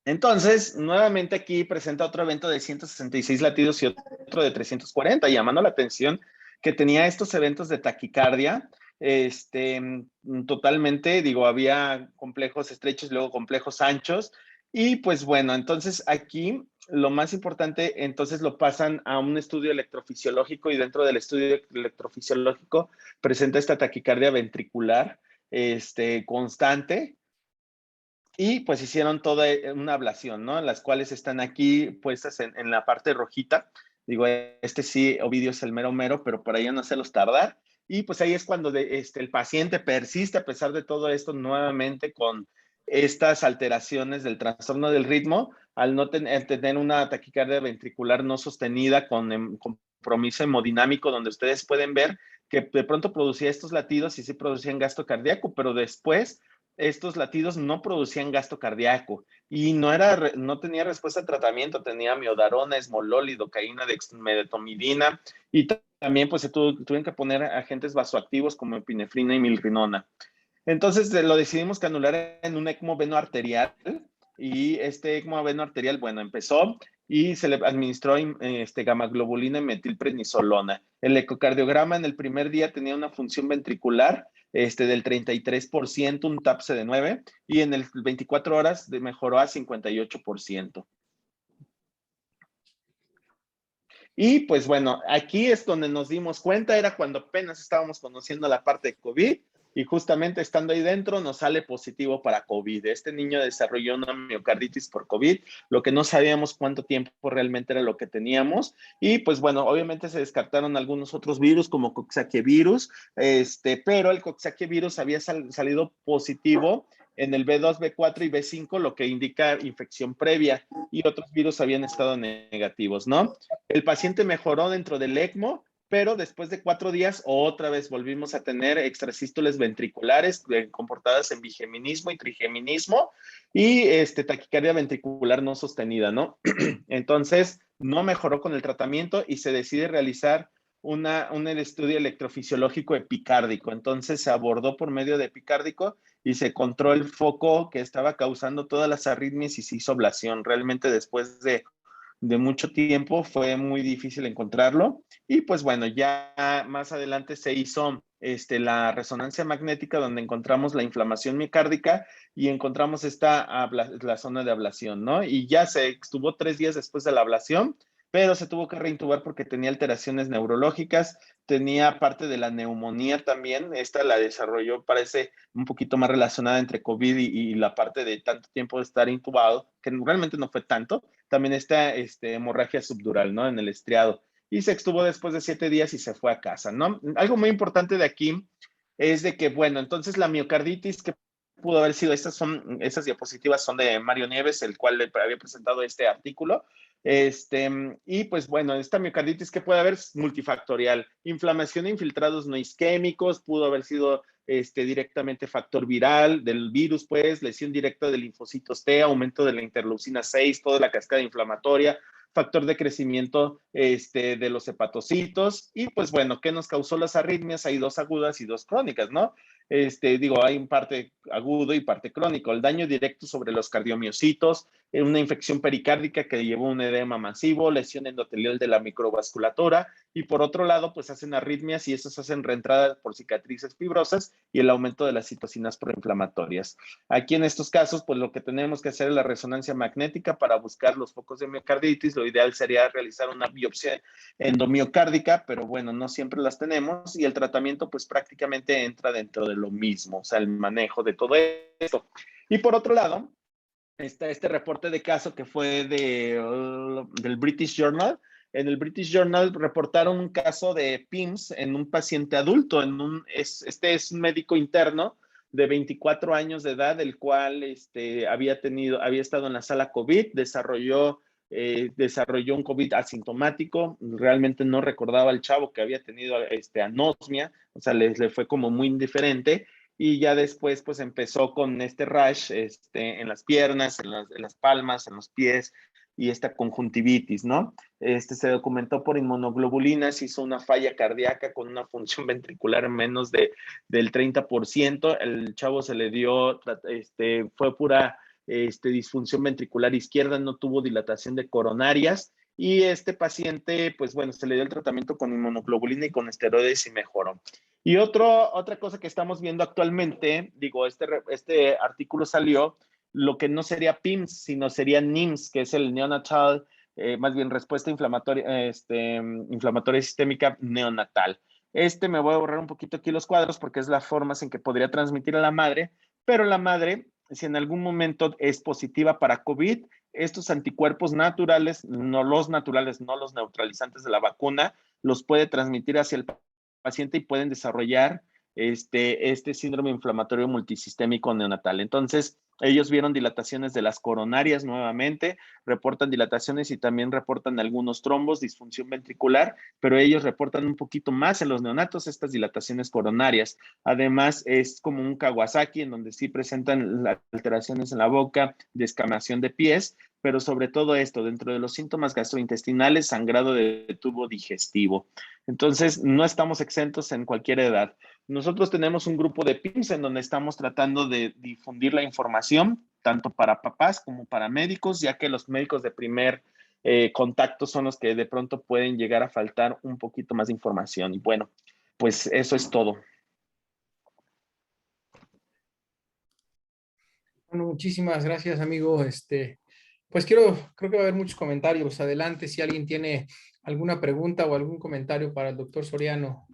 Entonces, nuevamente aquí presenta otro evento de 166 latidos y otro de 340, llamando la atención que tenía estos eventos de taquicardia, totalmente, digo, había complejos estrechos, luego complejos anchos, y pues bueno, entonces aquí lo más importante, entonces lo pasan a un estudio electrofisiológico, y dentro del estudio electrofisiológico presenta esta taquicardia ventricular, constante, y pues hicieron toda una ablación, ¿no? Las cuales están aquí puestas en la parte rojita. Digo, sí, Ovidio es el mero mero, pero por ahí no se los tardar. Y pues ahí es cuando el paciente persiste a pesar de todo esto nuevamente con estas alteraciones del trastorno del ritmo, al no tener una taquicardia ventricular no sostenida con compromiso hemodinámico, donde ustedes pueden ver que de pronto producía estos latidos y sí producían gasto cardíaco, pero después estos latidos no producían gasto cardíaco y no tenía respuesta a tratamiento, tenía miodarona, esmolol, lidocaína, dexmedetomidina, y también pues se tuvieron que poner agentes vasoactivos como epinefrina y milrinona. Entonces lo decidimos que anular en un ECMO venoarterial, y este ECMO venoarterial, bueno, empezó y se le administró gamaglobulina y metilprednisolona. El ecocardiograma en el primer día tenía una función ventricular del 33%, un TAPSE de 9, y en el 24 horas mejoró a 58%. Y pues bueno, aquí es donde nos dimos cuenta, era cuando apenas estábamos conociendo la parte de COVID, y justamente estando ahí dentro nos sale positivo para COVID. Este niño desarrolló una miocarditis por COVID, lo que no sabíamos cuánto tiempo realmente era lo que teníamos. Y pues bueno, obviamente se descartaron algunos otros virus como Coxsackie virus, pero el Coxsackie virus había salido positivo en el B2, B4 y B5, lo que indica infección previa, y otros virus habían estado negativos, ¿no? El paciente mejoró dentro del ECMO, pero después de 4 días otra vez volvimos a tener extrasístoles ventriculares comportadas en bigeminismo y trigeminismo y taquicardia ventricular no sostenida, ¿no? Entonces, no mejoró con el tratamiento y se decide realizar un estudio electrofisiológico epicárdico. Entonces, se abordó por medio de epicárdico y se encontró el foco que estaba causando todas las arritmias y se hizo ablación. Realmente, después de mucho tiempo, fue muy difícil encontrarlo. Y pues bueno, ya más adelante se hizo la resonancia magnética donde encontramos la inflamación miocárdica y encontramos la zona de ablación, ¿no? Y ya se estuvo 3 días después de la ablación, pero se tuvo que reintubar porque tenía alteraciones neurológicas, tenía parte de la neumonía también. Esta la desarrolló, parece un poquito más relacionada entre COVID y la parte de tanto tiempo de estar intubado, que realmente no fue tanto. También está hemorragia subdural, ¿no? En el estriado. Y se estuvo después de 7 días y se fue a casa, ¿no? Algo muy importante de aquí es de que, bueno, entonces la miocarditis que pudo haber sido, esas diapositivas son de Mario Nieves, el cual le había presentado este artículo. Y pues bueno, esta miocarditis que puede haber es multifactorial, inflamación de infiltrados no isquémicos, pudo haber sido directamente factor viral del virus, pues, lesión directa de linfocitos T, aumento de la interleucina 6, toda la cascada inflamatoria, factor de crecimiento de los hepatocitos, y pues bueno, ¿qué nos causó las arritmias? Hay 2 agudas y 2 crónicas, ¿no? Hay un parte agudo y parte crónico. El daño directo sobre los cardiomiocitos, una infección pericárdica que llevó a un edema masivo, lesión endotelial de la microvasculatura, y por otro lado, pues hacen arritmias y esas hacen reentrada por cicatrices fibrosas y el aumento de las citocinas proinflamatorias. Aquí en estos casos, pues lo que tenemos que hacer es la resonancia magnética para buscar los focos de miocarditis. Lo ideal sería realizar una biopsia endomiocárdica, pero bueno, no siempre las tenemos, y el tratamiento pues prácticamente entra dentro de lo mismo, o sea, el manejo de todo esto. Y por otro lado, está este reporte de caso que fue del British Journal. En el British Journal reportaron un caso de PIMS en un paciente adulto. Este es un médico interno de 24 años de edad, el cual había estado en la sala COVID, desarrolló un COVID asintomático. Realmente no recordaba al chavo que había tenido anosmia, o sea, le fue como muy indiferente. Y ya después pues empezó con este rash en las piernas, en las palmas, en los pies, y esta conjuntivitis, ¿no? Se documentó por inmunoglobulinas, hizo una falla cardíaca con una función ventricular menos del 30%. El chavo se le dio, fue pura disfunción ventricular izquierda, no tuvo dilatación de coronarias, y este paciente, pues bueno, se le dio el tratamiento con inmunoglobulina y con esteroides y mejoró. Y otra cosa que estamos viendo actualmente, digo, este artículo salió, lo que no sería PIMS, sino sería NIMS, que es el neonatal, más bien respuesta inflamatoria, inflamatoria sistémica neonatal. Me voy a borrar un poquito aquí los cuadros porque es la forma en que podría transmitir a la madre, pero la madre, si en algún momento es positiva para COVID, estos anticuerpos naturales, no los neutralizantes de la vacuna, los puede transmitir hacia el paciente y pueden desarrollar este síndrome inflamatorio multisistémico neonatal. Entonces, ellos vieron dilataciones de las coronarias nuevamente, reportan dilataciones y también reportan algunos trombos, disfunción ventricular, pero ellos reportan un poquito más en los neonatos estas dilataciones coronarias. Además, es como un Kawasaki, en donde sí presentan alteraciones en la boca, descamación de pies, pero sobre todo esto, dentro de los síntomas gastrointestinales, sangrado de tubo digestivo. Entonces, no estamos exentos en cualquier edad. Nosotros tenemos un grupo de PIMS en donde estamos tratando de difundir la información, tanto para papás como para médicos, ya que los médicos de primer contactos son los que de pronto pueden llegar a faltar un poquito más de información. Y bueno, pues eso es todo. Bueno, muchísimas gracias, amigo. Pues creo que va a haber muchos comentarios. Adelante, si alguien tiene alguna pregunta o algún comentario para el doctor Soriano.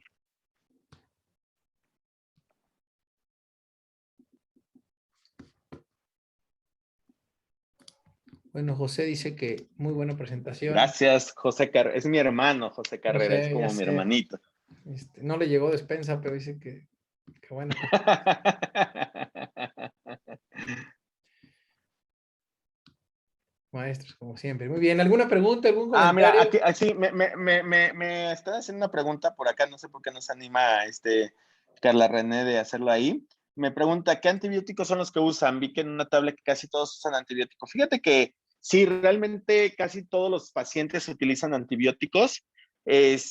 Bueno, José dice que muy buena presentación. Gracias, José Carrera. Es mi hermano, José Carrera, es como mi hermanito. No le llegó despensa, pero dice que bueno. Maestros, como siempre. Muy bien. ¿Alguna pregunta, algún comentario? Mira, aquí, sí, me está haciendo una pregunta por acá, no sé por qué no se anima Carla René de hacerlo ahí. Me pregunta, ¿qué antibióticos son los que usan? Vi que en una tabla que casi todos usan antibióticos. Fíjate que sí, realmente casi todos los pacientes utilizan antibióticos. Digo,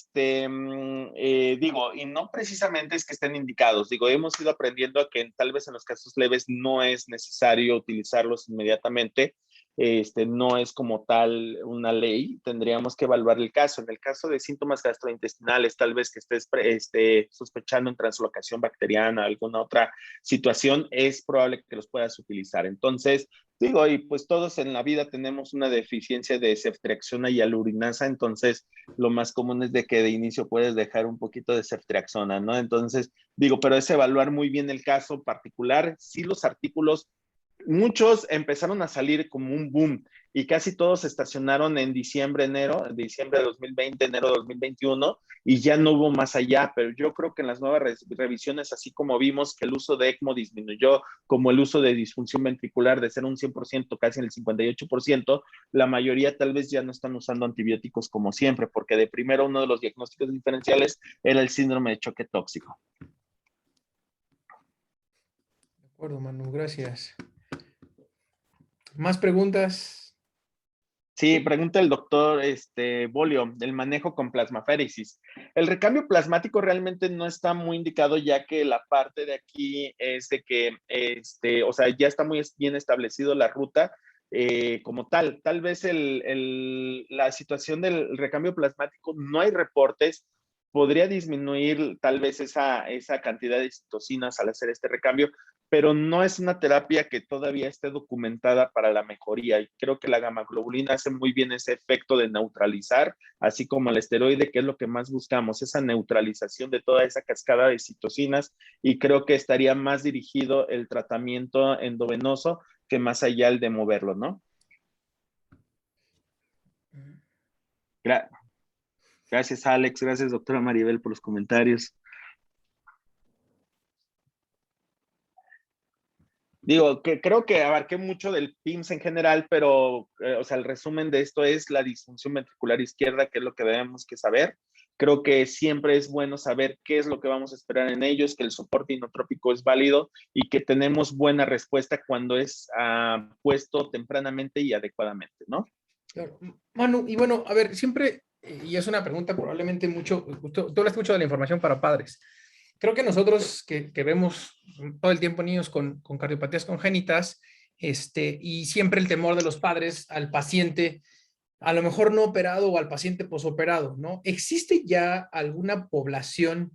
y no precisamente es que estén indicados. Digo, hemos ido aprendiendo a que tal vez en los casos leves no es necesario utilizarlos inmediatamente. No es como tal una ley, tendríamos que evaluar el caso. En el caso de síntomas gastrointestinales, tal vez que estés sospechando en translocación bacteriana, alguna otra situación, es probable que los puedas utilizar. Entonces, digo, y pues todos en la vida tenemos una deficiencia de ceftriaxona y alurinasa, entonces lo más común es de que de inicio puedes dejar un poquito de ceftriaxona, ¿no? Entonces, digo, pero es evaluar muy bien el caso particular. Sí, los artículos muchos empezaron a salir como un boom y casi todos se estacionaron en diciembre de 2020, enero de 2021 y ya no hubo más allá, pero yo creo que en las nuevas revisiones, así como vimos que el uso de ECMO disminuyó, como el uso de disfunción ventricular de ser un 100%, casi en el 58%, la mayoría tal vez ya no están usando antibióticos como siempre, porque de primero uno de los diagnósticos diferenciales era el síndrome de choque tóxico. De acuerdo, Manu, gracias. ¿Más preguntas? Sí, pregunta el doctor Bolio, del manejo con plasmaféresis. El recambio plasmático realmente no está muy indicado, ya que la parte de aquí es de que, o sea, ya está muy bien establecido la ruta como tal. Tal vez la situación del recambio plasmático, no hay reportes, podría disminuir tal vez esa cantidad de citocinas al hacer este recambio, pero no es una terapia que todavía esté documentada para la mejoría. Y creo que la gamaglobulina hace muy bien ese efecto de neutralizar, así como el esteroide, que es lo que más buscamos, esa neutralización de toda esa cascada de citocinas. Y creo que estaría más dirigido el tratamiento endovenoso que más allá el de moverlo, ¿no? Gracias, Alex. Gracias, doctora Maribel, por los comentarios. Digo, que creo que abarqué mucho del PIMS en general, pero, o sea, el resumen de esto es la disfunción ventricular izquierda, que es lo que debemos que saber. Creo que siempre es bueno saber qué es lo que vamos a esperar en ellos, que el soporte inotrópico es válido y que tenemos buena respuesta cuando es puesto tempranamente y adecuadamente, ¿no? Claro. Manu, y bueno, a ver, siempre, y es una pregunta probablemente mucho, tú hablas mucho de la información para padres. Creo que nosotros que vemos todo el tiempo niños con cardiopatías congénitas, y siempre el temor de los padres al paciente, a lo mejor no operado o al paciente posoperado, ¿no? ¿Existe ya alguna población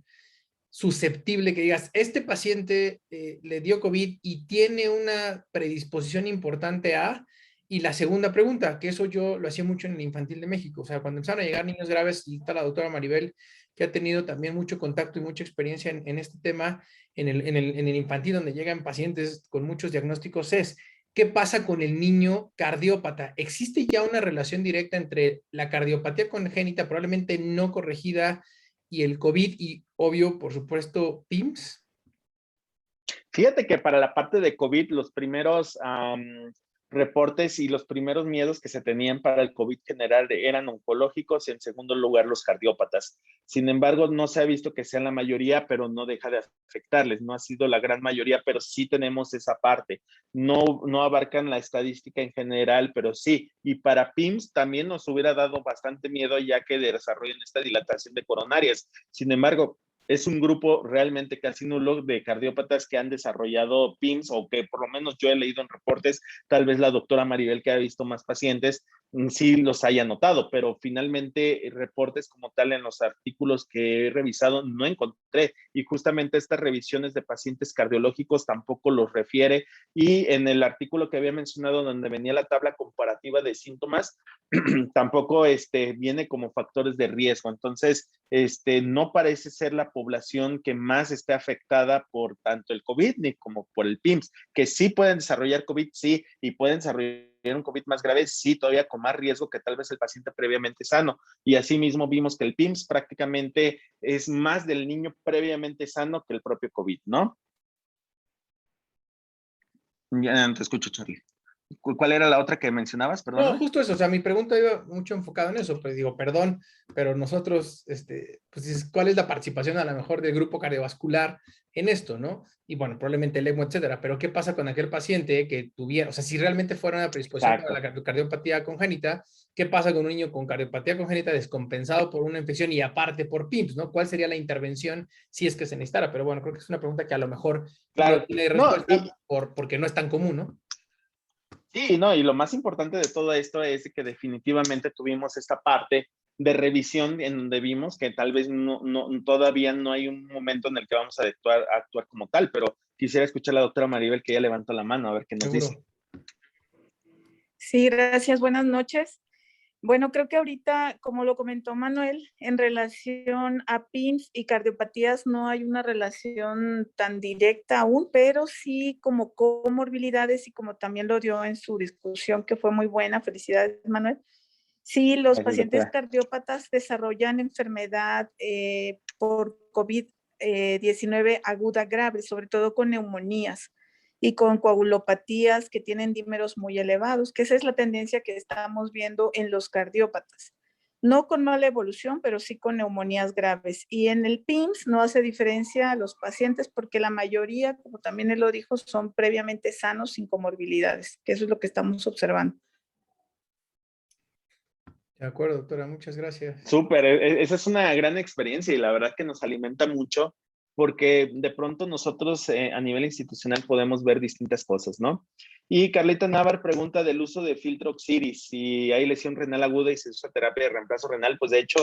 susceptible que digas, este paciente le dio COVID y tiene una predisposición importante a? Y la segunda pregunta, que eso yo lo hacía mucho en el Infantil de México, o sea, cuando empezaron a llegar niños graves, y está la doctora Maribel, que ha tenido también mucho contacto y mucha experiencia en este tema, en el infantil, donde llegan pacientes con muchos diagnósticos, es, ¿qué pasa con el niño cardiópata? ¿Existe ya una relación directa entre la cardiopatía congénita, probablemente no corregida, y el COVID y, obvio, por supuesto, PIMS? Fíjate que para la parte de COVID, los primeros reportes y los primeros miedos que se tenían para el COVID general eran oncológicos y en segundo lugar los cardiópatas. Sin embargo, no se ha visto que sean la mayoría, pero no deja de afectarles. No ha sido la gran mayoría, pero sí tenemos esa parte. No abarcan la estadística en general, pero sí. Y para PIMS también nos hubiera dado bastante miedo ya que desarrollan esta dilatación de coronarias. Sin embargo, es un grupo realmente casi nulo de cardiópatas que han desarrollado PIMS o que por lo menos yo he leído en reportes, tal vez la doctora Maribel que ha visto más pacientes, sí los haya notado, pero finalmente reportes como tal en los artículos que he revisado no encontré, y justamente estas revisiones de pacientes cardiológicos tampoco los refiere, y en el artículo que había mencionado donde venía la tabla comparativa de síntomas, tampoco viene como factores de riesgo. Entonces, no parece ser la población que más esté afectada por tanto el COVID ni como por el PIMS, que sí pueden desarrollar COVID, sí, y pueden desarrollar un COVID más grave, sí, todavía con más riesgo que tal vez el paciente previamente sano. Y asimismo vimos que el PIMS prácticamente es más del niño previamente sano que el propio COVID, ¿no? Ya te escucho, Charlie. ¿Cuál era la otra que mencionabas? No, Perdóname. justo eso, o sea, mi pregunta iba mucho enfocado en eso, pues digo, perdón, pero nosotros, pues dices, ¿cuál es la participación a lo mejor del grupo cardiovascular en esto, no? Y bueno, probablemente el ECMO, etcétera, pero ¿qué pasa con aquel paciente que tuviera, o sea, si realmente fuera una predisposición para Exacto. la cardiopatía congénita, ¿qué pasa con un niño con cardiopatía congénita descompensado por una infección y aparte por PIMS, ¿no? ¿Cuál sería la intervención si es que se necesitara? Pero bueno, creo que es una pregunta que a lo mejor no Claro. tiene No, respuesta porque no es tan común, ¿no? sí, no, y lo más importante de todo esto es que definitivamente tuvimos esta parte de revisión en donde vimos que tal vez todavía no hay un momento en el que vamos a actuar como tal, pero quisiera escuchar a la doctora Maribel, que ya levantó la mano, a ver qué nos Seguro. dice. Sí, gracias. Buenas noches. Bueno, creo que ahorita, como lo comentó Manuel, en relación a PIMS y cardiopatías no hay una relación tan directa aún, pero sí como comorbilidades y como también lo dio en su discusión, que fue muy buena. Felicidades, Manuel. Sí, los Gracias, pacientes doctora. cardiópatas desarrollan enfermedad por COVID-19 aguda grave, sobre todo con neumonías y con coagulopatías que tienen dímeros muy elevados, que esa es la tendencia que estamos viendo en los cardiópatas. No con mala evolución, pero sí con neumonías graves. Y en el PIMS no hace diferencia a los pacientes porque la mayoría, como también él lo dijo, son previamente sanos sin comorbilidades, que eso es lo que estamos observando. De acuerdo, doctora, muchas gracias. Súper, esa es una gran experiencia y la verdad que nos alimenta mucho porque de pronto nosotros a nivel institucional podemos ver distintas cosas, ¿no? Y Carlita Navar pregunta del uso de filtro Oxiris, si hay lesión renal aguda y se usa terapia de reemplazo renal, pues de hecho,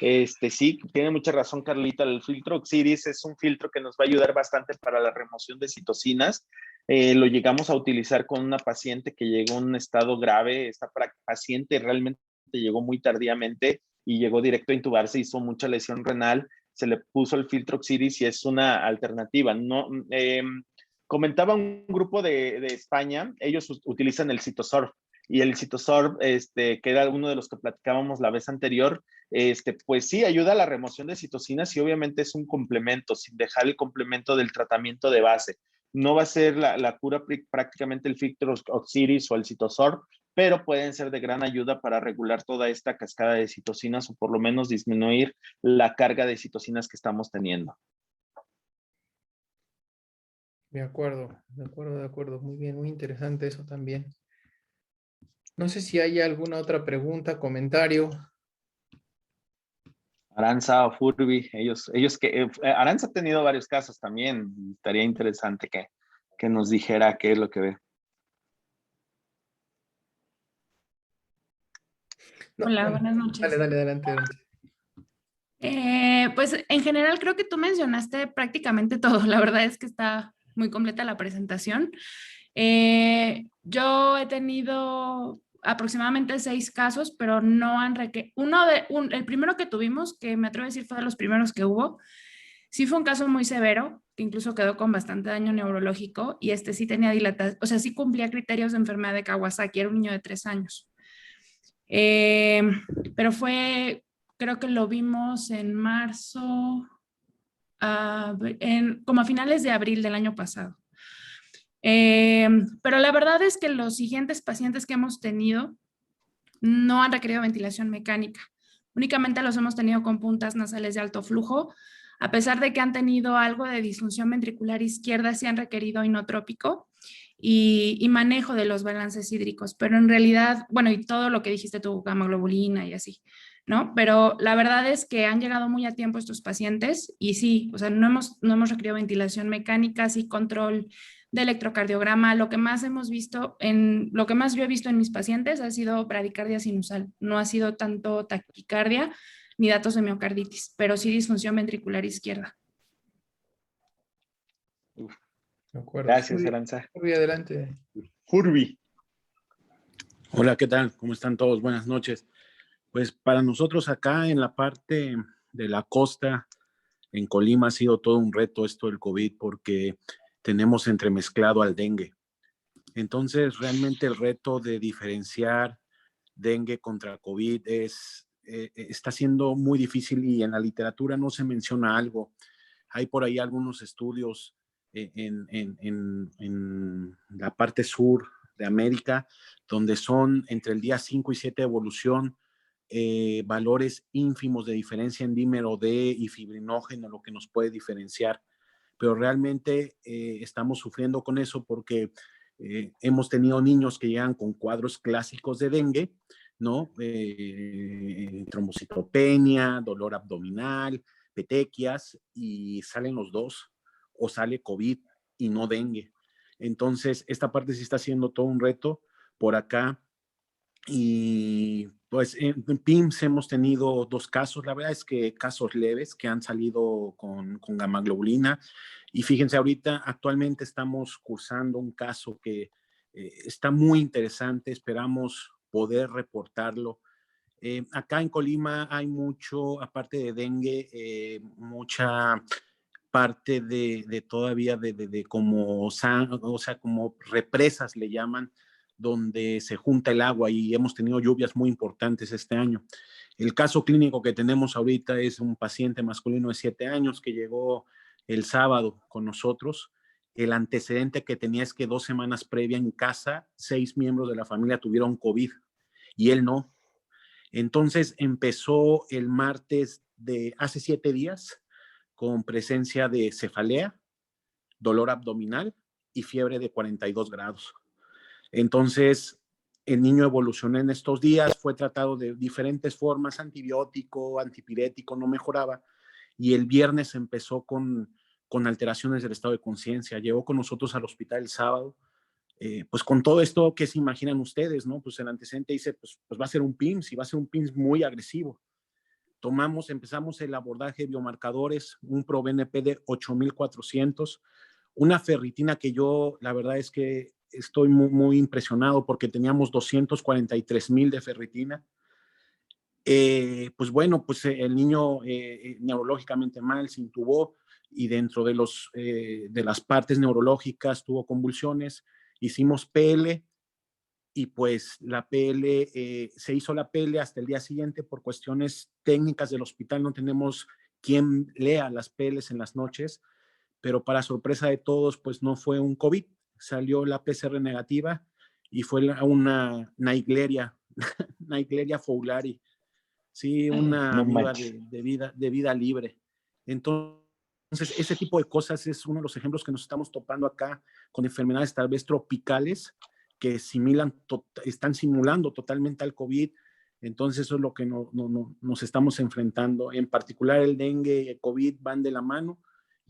sí, tiene mucha razón Carlita, el filtro Oxiris es un filtro que nos va a ayudar bastante para la remoción de citocinas. Lo llegamos a utilizar con una paciente que llegó en un estado grave, esta paciente realmente llegó muy tardíamente y llegó directo a intubarse, hizo mucha lesión renal, se le puso el filtro Oxiris y es una alternativa. No, comentaba un grupo de España, ellos utilizan el Cytosorb y el Cytosorb, que era uno de los que platicábamos la vez anterior, pues sí, ayuda a la remoción de citocinas y obviamente es un complemento, sin dejar el complemento del tratamiento de base. No va a ser la cura prácticamente el filtro Oxiris o el Cytosorb, pero pueden ser de gran ayuda para regular toda esta cascada de citocinas o por lo menos disminuir la carga de citocinas que estamos teniendo. De acuerdo, de acuerdo, de acuerdo. Muy bien, muy interesante eso también. No sé si hay alguna otra pregunta, comentario. Aranza o Furby, ellos que Aranza ha tenido varios casos también. Estaría interesante que nos dijera qué es lo que ve. No, Hola, bueno, buenas noches. dale, adelante, adelante. Pues en general creo que tú mencionaste prácticamente todo. La verdad es que está muy completa la presentación. Yo he tenido aproximadamente 6 casos, pero no han requerido. El primero que tuvimos, que me atrevo a decir fue de los primeros que hubo, sí fue un caso muy severo, que incluso quedó con bastante daño neurológico y sí tenía dilatación, o sea, sí cumplía criterios de enfermedad de Kawasaki, era un niño de 3 años. Pero creo que lo vimos en marzo, como a finales de abril del año pasado. Pero la verdad es que los siguientes pacientes que hemos tenido no han requerido ventilación mecánica. Únicamente los hemos tenido con puntas nasales de alto flujo, a pesar de que han tenido algo de disfunción ventricular izquierda, sí han requerido inotrópico y manejo de los balances hídricos, pero en realidad, bueno, y todo lo que dijiste tu gamma globulina y así, ¿no? Pero la verdad es que han llegado muy a tiempo estos pacientes y sí, o sea, no hemos requerido ventilación mecánica, sí control de electrocardiograma. Lo que más hemos visto, lo que más yo he visto en mis pacientes ha sido bradicardia sinusal. No ha sido tanto taquicardia ni datos de miocarditis, pero sí disfunción ventricular izquierda. De acuerdo. Gracias, Aranza. Furby, adelante. Furby. Hola, ¿qué tal? ¿Cómo están todos? Buenas noches. Pues para nosotros acá en la parte de la costa, en Colima, ha sido todo un reto esto del COVID porque tenemos entremezclado al dengue. Entonces, realmente el reto de diferenciar dengue contra COVID está siendo muy difícil y en la literatura no se menciona algo. Hay por ahí algunos estudios en la parte sur de América, donde son entre el día 5 y 7 de evolución, valores ínfimos de diferencia en dímero D y fibrinógeno, lo que nos puede diferenciar. Pero realmente estamos sufriendo con eso porque hemos tenido niños que llegan con cuadros clásicos de dengue, ¿no? Trombocitopenia, dolor abdominal, petequias, y salen los dos, o sale COVID y no dengue. Entonces, esta parte sí está siendo todo un reto por acá. Y pues en PIMS hemos tenido 2 casos, la verdad es que casos leves que han salido con gamaglobulina. Y fíjense, ahorita actualmente estamos cursando un caso que está muy interesante, esperamos poder reportarlo. Acá en Colima hay mucho, aparte de dengue, mucha parte de todavía de como, o sea, como represas le llaman, donde se junta el agua y hemos tenido lluvias muy importantes este año. El caso clínico que tenemos ahorita es un paciente masculino de 7 años que llegó el sábado con nosotros. El antecedente que tenía es que 2 semanas previa en casa, 6 miembros de la familia tuvieron COVID y él no. Entonces empezó el martes de hace 7 días con presencia de cefalea, dolor abdominal y fiebre de 42 grados. Entonces, el niño evolucionó en estos días, fue tratado de diferentes formas, antibiótico, antipirético, no mejoraba, y el viernes empezó con alteraciones del estado de conciencia. Llegó con nosotros al hospital el sábado, pues con todo esto, ¿qué se imaginan ustedes? ¿No? Pues el antecedente dice, pues va a ser un PIMS, y va a ser un PIMS muy agresivo. Empezamos el abordaje de biomarcadores, un ProBNP de 8,400, una ferritina que yo, la verdad es que estoy muy, muy impresionado porque teníamos 243,000 de ferritina. Pues bueno, pues el niño neurológicamente mal se intubó y dentro de las partes neurológicas tuvo convulsiones. Hicimos PL y pues se hizo la PL hasta el día siguiente por cuestiones técnicas del hospital. No tenemos quien lea las PLs en las noches, pero para sorpresa de todos, pues no fue un COVID. Salió la PCR negativa y fue una Naegleria fowleri, sí, una viuda de vida libre. Entonces, ese tipo de cosas es uno de los ejemplos que nos estamos topando acá con enfermedades tal vez tropicales que están simulando totalmente al COVID. Entonces, eso es lo que nos estamos enfrentando. En particular, el dengue y el COVID van de la mano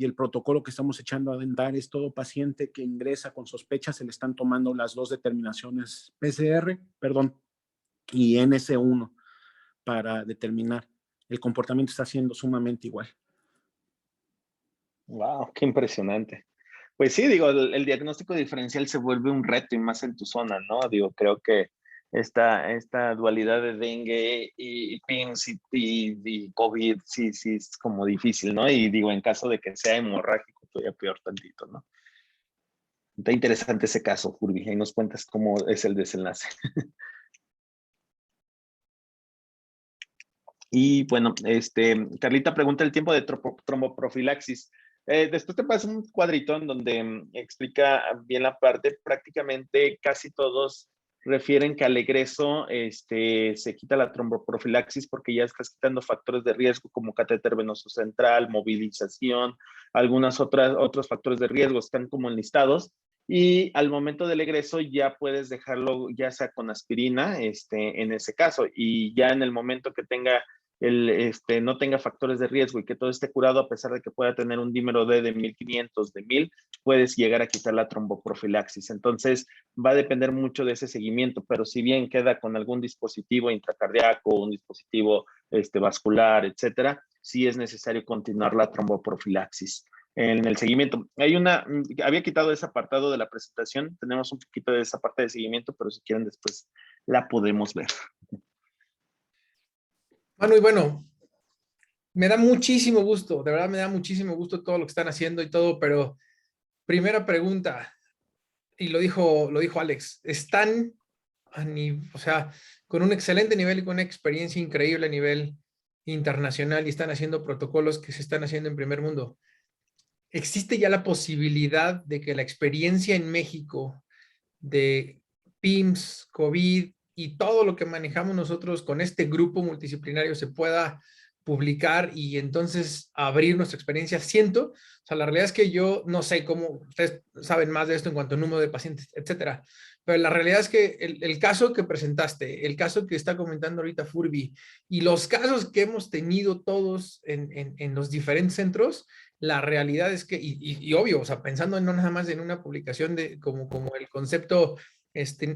y el protocolo que estamos echando a andar es todo paciente que ingresa con sospecha, se le están tomando las 2 determinaciones PCR, y NS1 para determinar. El comportamiento está siendo sumamente igual. Wow, qué impresionante. Pues sí, digo, el diagnóstico diferencial se vuelve un reto y más en tu zona, ¿no? Digo, creo que esta dualidad de dengue y PIMS y COVID sí es como difícil, ¿no? Y digo, en caso de que sea hemorrágico, todavía peor tantito, ¿no? Está interesante ese caso, Furby. Ahí nos cuentas cómo es el desenlace. Y bueno, Carlita pregunta el tiempo de tromboprofilaxis. Después te pasa un cuadrito en donde explica bien la parte. Prácticamente casi todos refieren que al egreso se quita la tromboprofilaxis porque ya estás quitando factores de riesgo como catéter venoso central, movilización, otros factores de riesgo están como enlistados. Y al momento del egreso ya puedes dejarlo ya sea con aspirina en ese caso, y ya en el momento que tenga no tenga factores de riesgo y que todo esté curado, a pesar de que pueda tener un dímero D de 1500, de 1000, puedes llegar a quitar la tromboprofilaxis. Entonces, va a depender mucho de ese seguimiento, pero si bien queda con algún dispositivo intracardíaco, un dispositivo vascular, etcétera, sí es necesario continuar la tromboprofilaxis en el seguimiento. Había quitado ese apartado de la presentación, tenemos un poquito de esa parte de seguimiento, pero si quieren después la podemos ver. Manu, y bueno, me da muchísimo gusto, de verdad me da muchísimo gusto todo lo que están haciendo y todo, pero primera pregunta, y lo dijo Alex, están, o sea, con un excelente nivel y con una experiencia increíble a nivel internacional y están haciendo protocolos que se están haciendo en primer mundo. ¿Existe ya la posibilidad de que la experiencia en México de PIMS, COVID y todo lo que manejamos nosotros con este grupo multidisciplinario se pueda publicar y entonces abrir nuestra experiencia? O sea, la realidad es que yo no sé cómo, ustedes saben más de esto en cuanto a número de pacientes, etcétera, pero la realidad es que el caso que presentaste, el caso que está comentando ahorita Furby y los casos que hemos tenido todos en los diferentes centros, la realidad es que, y obvio, o sea, pensando no nada más en una publicación como el concepto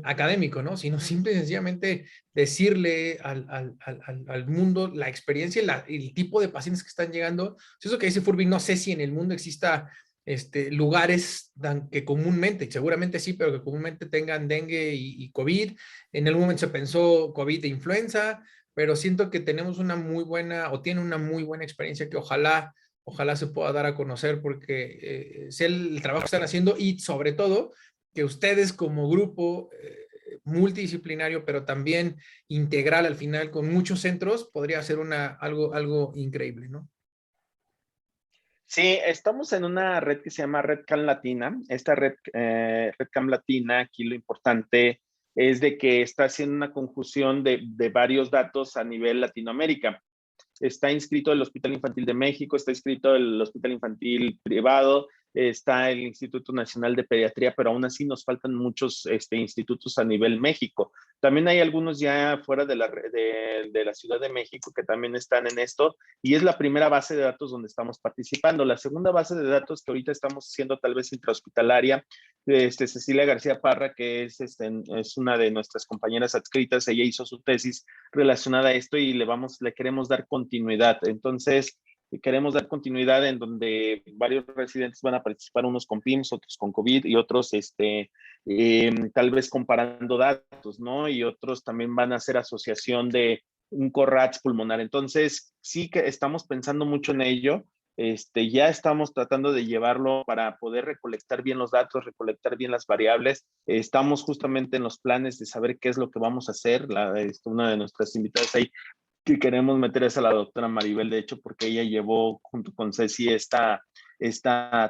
académico, ¿no? Sino simple y sencillamente decirle al mundo la experiencia y el tipo de pacientes que están llegando. Eso que dice Furby, no sé si en el mundo exista lugares que comúnmente, seguramente sí, pero que comúnmente tengan dengue y COVID. En algún momento se pensó COVID e influenza, pero siento que tenemos una muy buena, o tiene una muy buena experiencia que ojalá se pueda dar a conocer porque sé el trabajo que están haciendo y sobre todo que ustedes como grupo multidisciplinario, pero también integral al final con muchos centros, podría ser algo increíble, ¿no? Sí, estamos en una red que se llama Red Cam Latina. Esta red Cam Latina, aquí lo importante es de que está haciendo una conjunción de varios datos a nivel Latinoamérica. Está inscrito el Hospital Infantil de México, está inscrito el Hospital Infantil Privado, está el Instituto Nacional de Pediatría, pero aún así nos faltan muchos institutos a nivel México. También hay algunos ya fuera de la Ciudad de México que también están en esto, y es la primera base de datos donde estamos participando. La segunda base de datos que ahorita estamos haciendo tal vez intrahospitalaria, Cecilia García Parra, que es una de nuestras compañeras adscritas, ella hizo su tesis relacionada a esto y le queremos dar continuidad. Entonces, queremos dar continuidad en donde varios residentes van a participar, unos con PIMS, otros con COVID y otros tal vez comparando datos, ¿no? Y otros también van a hacer asociación de un CORRATS pulmonar. Entonces, sí que estamos pensando mucho en ello. Ya estamos tratando de llevarlo para poder recolectar bien los datos, recolectar bien las variables. Estamos justamente en los planes de saber qué es lo que vamos a hacer. Una de nuestras invitadas ahí que queremos meter es a la doctora Maribel, de hecho, porque ella llevó junto con Ceci esta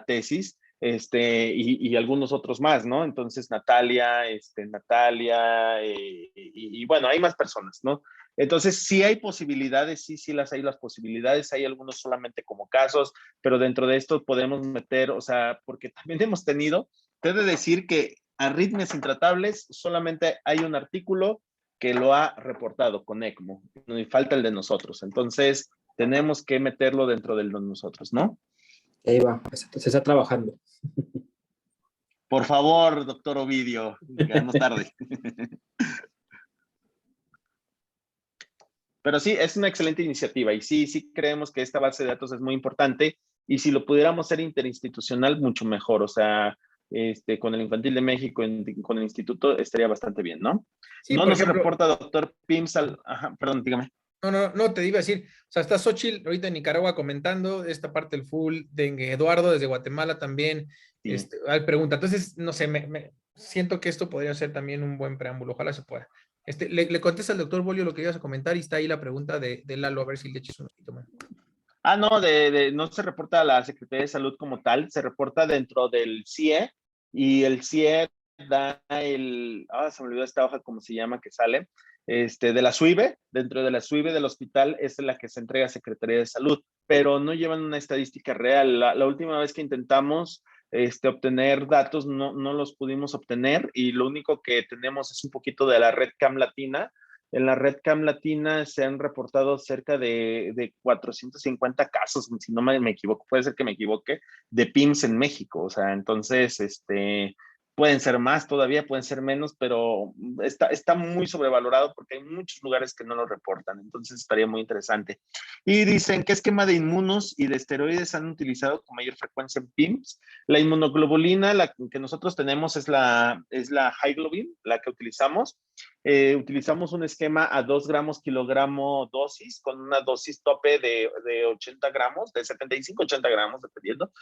tesis, y algunos otros más, ¿no? Entonces, Natalia, y bueno, hay más personas, ¿no? Entonces, sí hay posibilidades, sí las hay las posibilidades, hay algunos solamente como casos, pero dentro de esto podemos meter, o sea, porque también hemos tenido, te he de decir que arritmias intratables, solamente hay un artículo que lo ha reportado con ECMO, y falta el de nosotros. Entonces, tenemos que meterlo dentro del de nosotros, ¿no? Ahí va, se está trabajando. Por favor, doctor Ovidio, llegamos tarde. Pero sí, es una excelente iniciativa y sí creemos que esta base de datos es muy importante y si lo pudiéramos hacer interinstitucional, mucho mejor. O sea, con el Infantil de México, con el instituto, estaría bastante bien, ¿no? Sí, No por nos ejemplo, reporta doctor Pims Ajá, perdón, dígame. No, te iba a decir, o sea, está Xochitl ahorita en Nicaragua comentando esta parte del full, de Eduardo desde Guatemala también, Sí. pregunta, entonces, no sé, siento que esto podría ser también un buen preámbulo, ojalá se pueda. Le contesta al doctor Bolio lo que ibas a comentar y está ahí la pregunta de Lalo, a ver si le echas un poquito más. No, no se reporta a la Secretaría de Salud como tal, se reporta dentro del CIE y el CIE da se me olvidó esta hoja, ¿cómo se llama? Que sale, de la SUIBE, dentro de la SUIBE del hospital es la que se entrega a Secretaría de Salud, pero no llevan una estadística real. La última vez que intentamos obtener datos no los pudimos obtener y lo único que tenemos es un poquito de la Red Cam Latina, en la red CAM Latina se han reportado cerca de 450 casos, si no me equivoco, puede ser que me equivoque, de PIMS en México. O sea, entonces, pueden ser más todavía, pueden ser menos, pero está muy sobrevalorado porque hay muchos lugares que no lo reportan. Entonces, estaría muy interesante. Y dicen, ¿qué esquema de inmunos y de esteroides han utilizado con mayor frecuencia en PIMS? La inmunoglobulina, la que nosotros tenemos es la High-Globin, la que utilizamos. Utilizamos un esquema a 2 gramos kilogramo dosis, con una dosis tope de 80 gramos, de 75 a 80 gramos, dependiendo.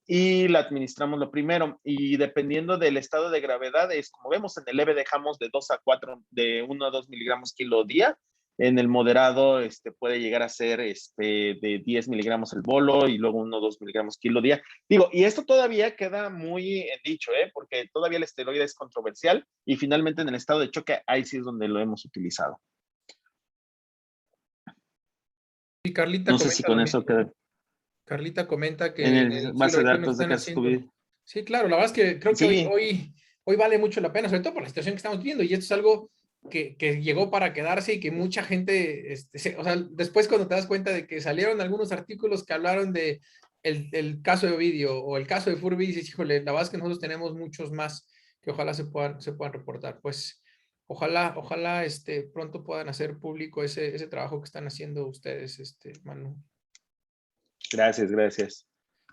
Y la administramos lo primero. Y dependiendo del estado de gravedad, es como vemos, en el leve dejamos de 2 a 4, de 1 a 2 miligramos kilo día. En el moderado puede llegar a ser de 10 miligramos el bolo y luego 1 o 2 miligramos kilo día. Digo, y esto todavía queda muy en dicho, porque todavía el esteroide es controversial y finalmente en el estado de choque, ahí sí es donde lo hemos utilizado. Y Carlita no sé si con eso queda. Carlita comenta que En el base de datos de SARS-CoV. Sí, claro, la verdad es que creo que Sí. hoy vale mucho la pena, sobre todo por la situación que estamos viviendo, y esto es algo que llegó para quedarse y que mucha gente, o sea, después cuando te das cuenta de que salieron algunos artículos que hablaron de el caso de Ovidio o el caso de Furby, dices, híjole, la verdad es que nosotros tenemos muchos más que ojalá se puedan reportar. Pues ojalá pronto puedan hacer público ese trabajo que están haciendo ustedes, Manu. Gracias.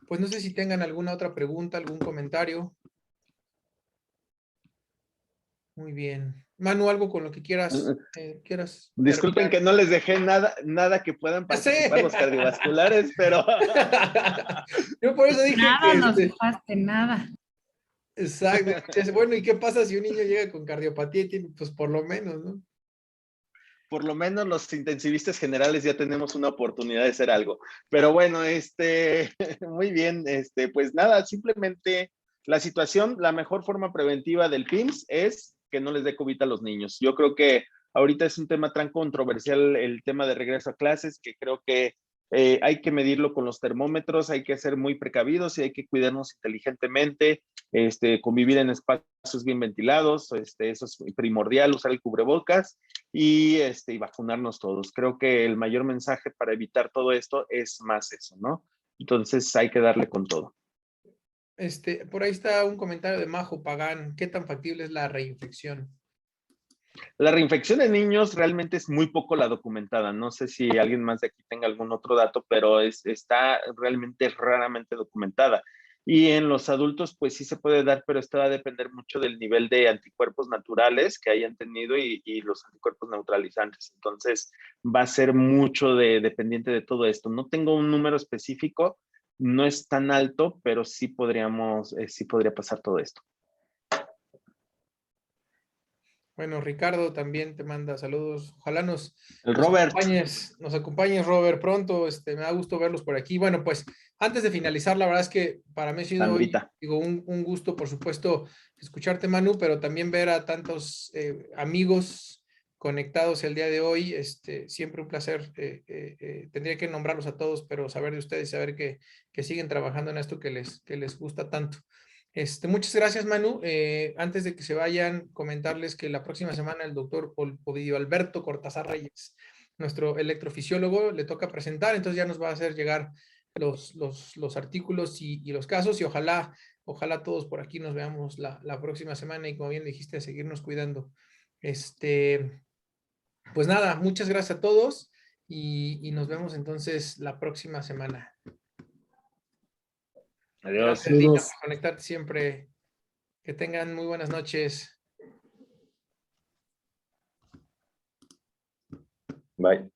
Pues no sé si tengan alguna otra pregunta, algún comentario. Muy bien. Manu, algo con lo que quieras. Disculpen que no les dejé nada que puedan participar los cardiovasculares, pero... Yo por eso dije nada que... nos dejaste, nada. Exacto. Bueno, ¿y qué pasa si un niño llega con cardiopatía y tiene, pues por lo menos, ¿no? Por lo menos los intensivistas generales ya tenemos una oportunidad de hacer algo. Pero bueno, muy bien, pues nada, simplemente la situación, la mejor forma preventiva del PIMS es que no les dé COVID a los niños. Yo creo que ahorita es un tema tan controversial el tema de regreso a clases, que creo que hay que medirlo con los termómetros, hay que ser muy precavidos y hay que cuidarnos inteligentemente, convivir en espacios bien ventilados, eso es primordial, usar el cubrebocas y vacunarnos todos. Creo que el mayor mensaje para evitar todo esto es más eso, ¿no? Entonces hay que darle con todo. Por ahí está un comentario de Majo Pagán. ¿Qué tan factible es la reinfección? La reinfección en niños realmente es muy poco la documentada. No sé si alguien más de aquí tenga algún otro dato, pero está realmente raramente documentada. Y en los adultos, pues sí se puede dar, pero esto va a depender mucho del nivel de anticuerpos naturales que hayan tenido y los anticuerpos neutralizantes. Entonces, va a ser mucho dependiente de todo esto. No tengo un número específico, no es tan alto, pero sí podría pasar todo esto. Bueno, Ricardo también te manda saludos. Ojalá nos Robert. acompañes, Robert, pronto. Me da gusto verlos por aquí. Bueno, pues antes de finalizar, la verdad es que para mí ha sido hoy, un gusto, por supuesto, escucharte, Manu, pero también ver a tantos amigos conectados el día de hoy. Siempre un placer. Tendría que nombrarlos a todos, pero saber de ustedes, saber que siguen trabajando en esto que les gusta tanto. Muchas gracias, Manu. Antes de que se vayan, comentarles que la próxima semana el doctor Ovidio Alberto Cortázar Reyes, nuestro electrofisiólogo, le toca presentar, entonces ya nos va a hacer llegar los artículos y los casos, y ojalá todos por aquí nos veamos la próxima semana, y como bien dijiste, a seguirnos cuidando. Pues nada, muchas gracias a todos y nos vemos entonces la próxima semana. Adiós. Gracias, Lina, por conectarte siempre. Que tengan muy buenas noches. Bye.